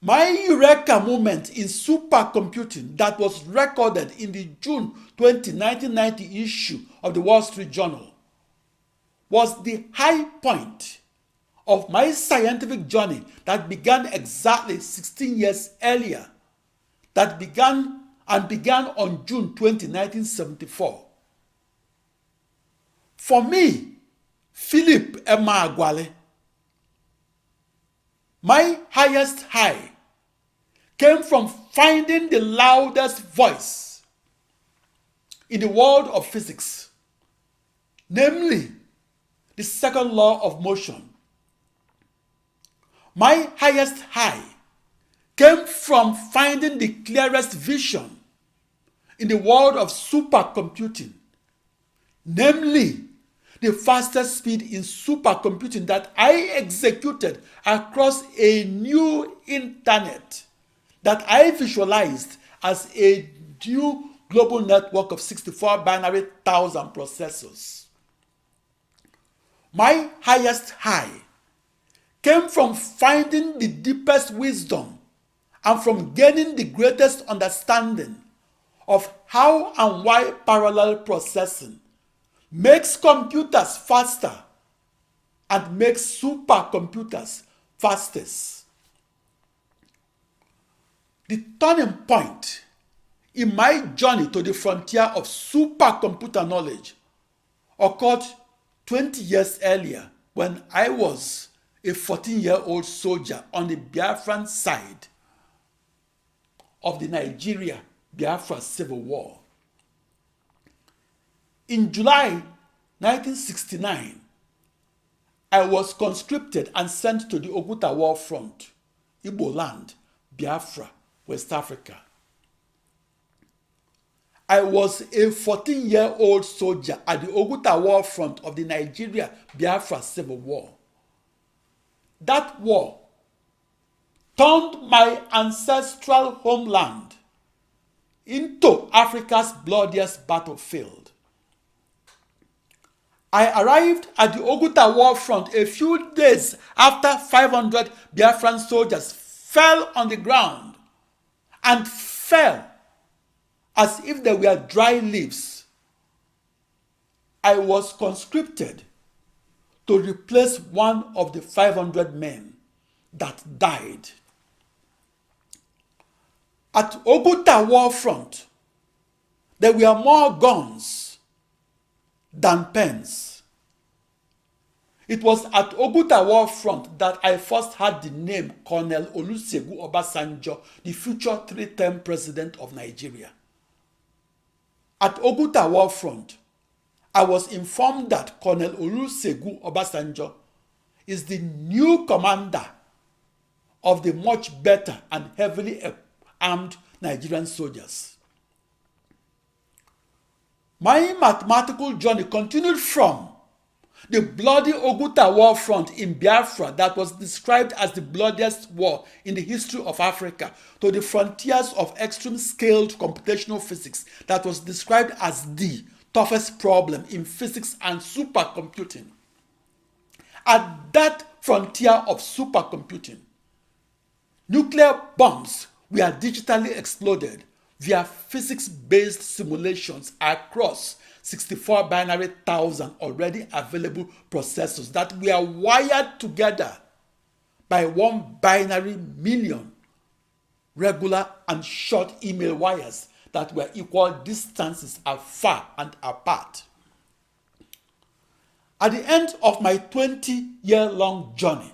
My eureka moment in supercomputing that was recorded in the June 20, 1990 issue of the Wall Street Journal was the high point of my scientific journey that began exactly 16 years earlier, that began on June 20, 1974. For me, Philip Emeagwali, my highest high came from finding the loudest voice in the world of physics, namely the second law of motion. My highest high came from finding the clearest vision in the world of supercomputing, namely the fastest speed in supercomputing that I executed across a new internet that I visualized as a new global network of 64 binary thousand processors. My highest high came from finding the deepest wisdom and from gaining the greatest understanding of how and why parallel processing makes computers faster and makes supercomputers fastest. The turning point in my journey to the frontier of supercomputer knowledge occurred 20 years earlier when I was a 14-year-old soldier on the Biafran side of the Nigeria-Biafra Civil War. In July 1969, I was conscripted and sent to the Oguta War Front, Igbo land, Biafra, West Africa. I was a 14-year-old soldier at the Oguta War Front of the Nigeria-Biafra Civil War. That war turned my ancestral homeland into Africa's bloodiest battlefield. I arrived at the Oguta War Front a few days after 500 Biafran soldiers fell on the ground and fell as if they were dry leaves. I was conscripted to replace one of the 500 men that died. At Oguta War Front, there were more guns than pens. It was at Oguta War Front that I first heard the name Colonel Olusegun Obasanjo, the future three-term president of Nigeria. At Oguta War Front, I was informed that Colonel Olusegun Obasanjo is the new commander of the much better and heavily armed Nigerian soldiers. My mathematical journey continued from the bloody Oguta War Front in Biafra that was described as the bloodiest war in the history of Africa to the frontiers of extreme-scaled computational physics that was described as the toughest problem in physics and supercomputing. At that frontier of supercomputing, nuclear bombs were digitally exploded via physics-based simulations across 64 binary thousand already available processors that were wired together by 1 binary million regular and short email wires that were equal distances afar and apart. At the end of my 20-year-long journey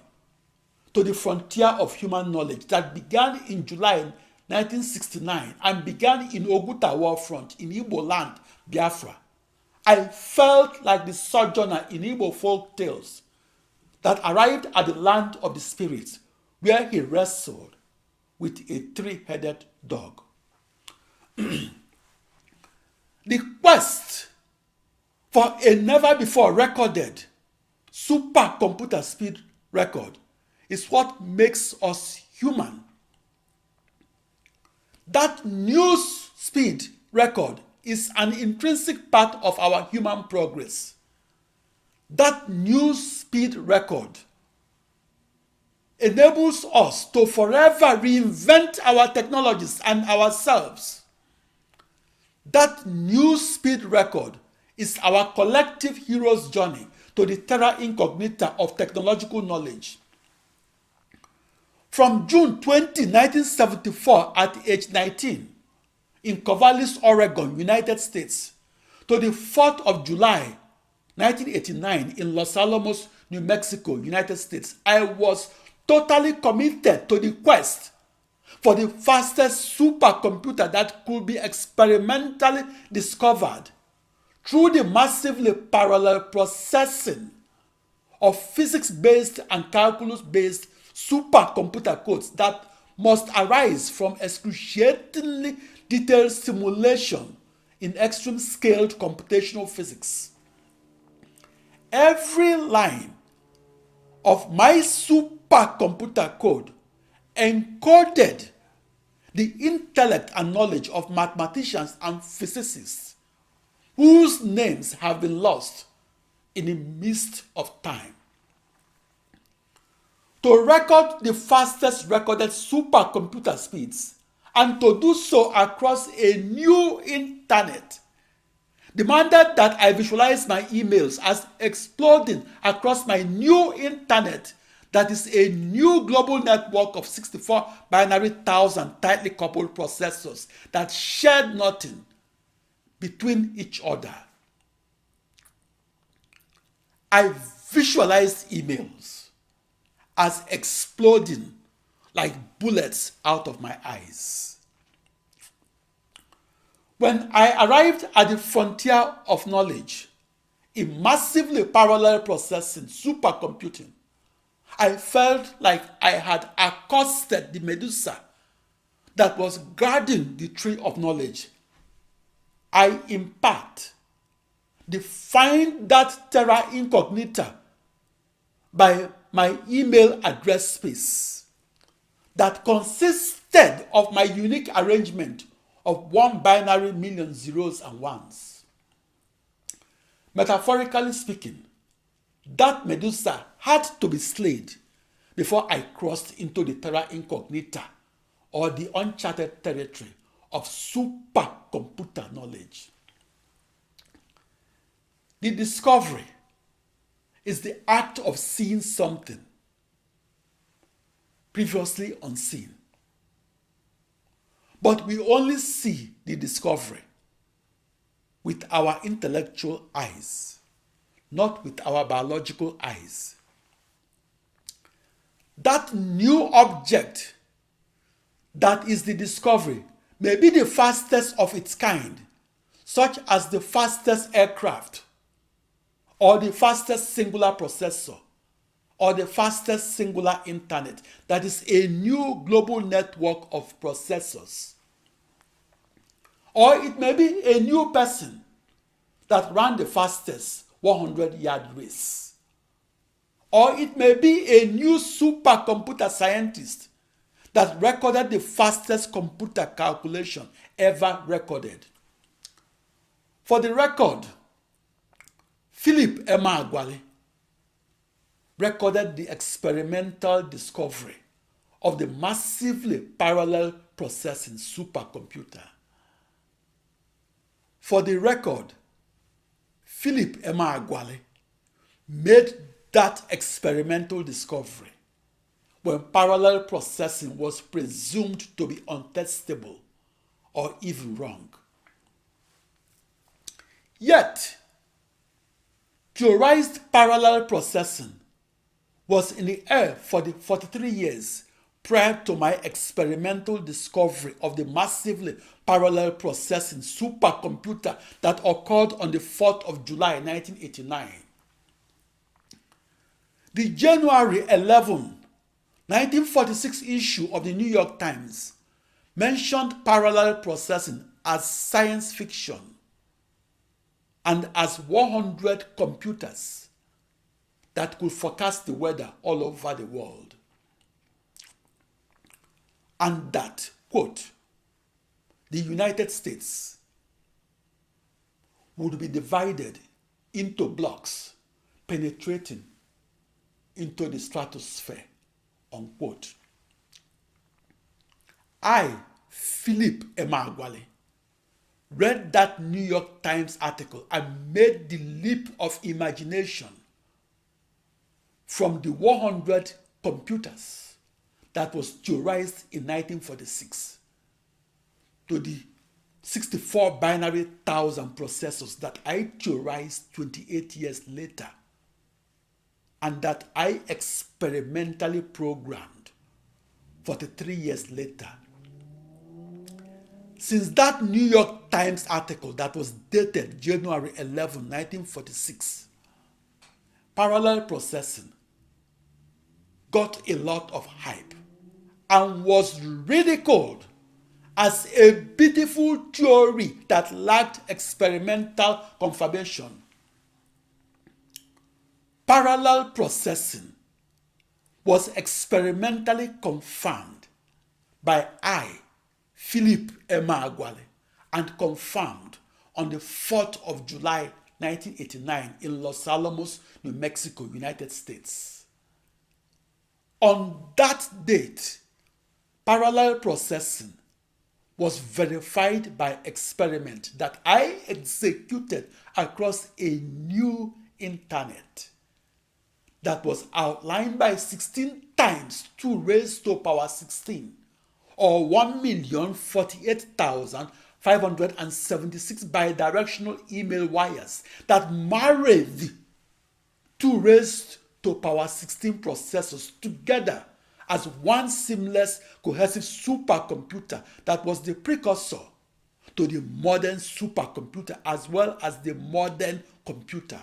to the frontier of human knowledge that began in July 1969 and began in Oguta War Front in Igbo land, Biafra, I felt like the sojourner in Igbo folk tales that arrived at the land of the spirits where he wrestled with a three-headed dog. The quest for a never-before recorded supercomputer speed record is what makes us human. That new speed record is an intrinsic part of our human progress. That new speed record enables us to forever reinvent our technologies and ourselves. That new speed record is our collective hero's journey to the terra incognita of technological knowledge. From June 20, 1974, at age 19, in Corvallis, Oregon, United States, to the 4th of July, 1989, in Los Alamos, New Mexico, United States, I was totally committed to the quest for the fastest supercomputer that could be experimentally discovered through the massively parallel processing of physics-based and calculus-based supercomputer codes that must arise from excruciatingly detailed simulation in extreme-scaled computational physics. every line of my supercomputer code encoded the intellect and knowledge of mathematicians and physicists whose names have been lost in the midst of time. To record the fastest recorded supercomputer speeds and to do so across a new internet demanded that I visualize my emails as exploding across my new internet that is a new global network of 64 binary thousand tightly coupled processors that shared nothing between each other. I visualized emails as exploding like bullets out of my eyes. When I arrived at the frontier of knowledge in massively parallel processing supercomputing, I felt like I had accosted the Medusa that was guarding the tree of knowledge. I, in part, defined that terra incognita by my email address space that consisted of my unique arrangement of one binary million zeros and ones. Metaphorically speaking, that Medusa had to be slayed before I crossed into the terra incognita, or the uncharted territory of supercomputer knowledge. The discovery is the act of seeing something previously unseen. But we only see the discovery with our intellectual eyes, not with our biological eyes. That new object that is the discovery may be the fastest of its kind, such as the fastest aircraft, or the fastest singular processor, or the fastest singular internet that is a new global network of processors. Or it may be a new person that ran the fastest 100-yard race. Or it may be a new supercomputer scientist that recorded the fastest computer calculation ever recorded. For the record, Philip Emeagwali recorded the experimental discovery of the massively parallel processing supercomputer. For the record, Philip Emeagwali made that experimental discovery when parallel processing was presumed to be untestable or even wrong. Yet, theorized parallel processing was in the air for the 43 years prior to my experimental discovery of the massively parallel processing supercomputer that occurred on the 4th of July 1989. The January 11, 1946 issue of the New York Times mentioned parallel processing as science fiction and as 100 computers that could forecast the weather all over the world. And that, quote, the United States would be divided into blocks penetrating into the stratosphere, unquote. I, Philip Emeagwali, read that New York Times article and made the leap of imagination from the 100 computers that was theorized in 1946 to the 64 binary thousand processors that I theorized 28 years later and that I experimentally programmed 43 years later. Since that New York Times article that was dated January 11, 1946, parallel processing got a lot of hype and was ridiculed as a beautiful theory that lacked experimental confirmation. parallel processing was experimentally confirmed by Philip Emeagwali, and confirmed on the 4th of July 1989 in Los Alamos, New Mexico, United States. On that date, parallel processing was verified by experiment that I executed across a new internet that was outlined by 16 times 2 raised to power 16, or 1,048,576 bidirectional email wires that married 2 raised to power 16 processors together as one seamless, cohesive supercomputer that was the precursor to the modern supercomputer as well as the modern computer.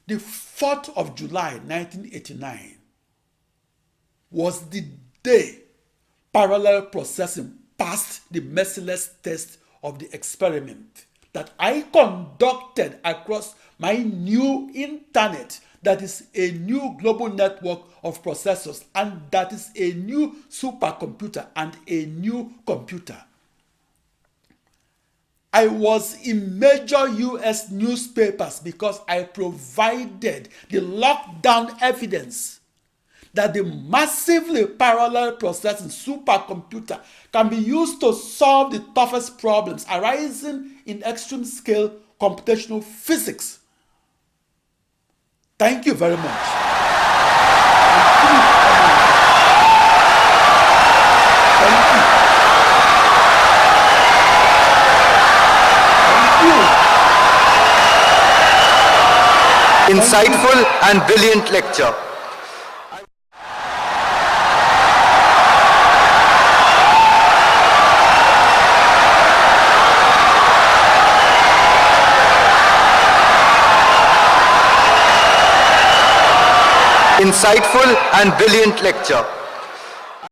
The 4th of July 1989 was the day parallel processing passed the merciless test of the experiment that I conducted across my new internet, that is a new global network of processors, and that is a new supercomputer and a new computer. I was in major US newspapers because I provided the lockdown evidence that the massively parallel processing supercomputer can be used to solve the toughest problems arising in extreme scale computational physics. Thank you very much. Thank you. Insightful and brilliant lecture. Insightful and brilliant lecture.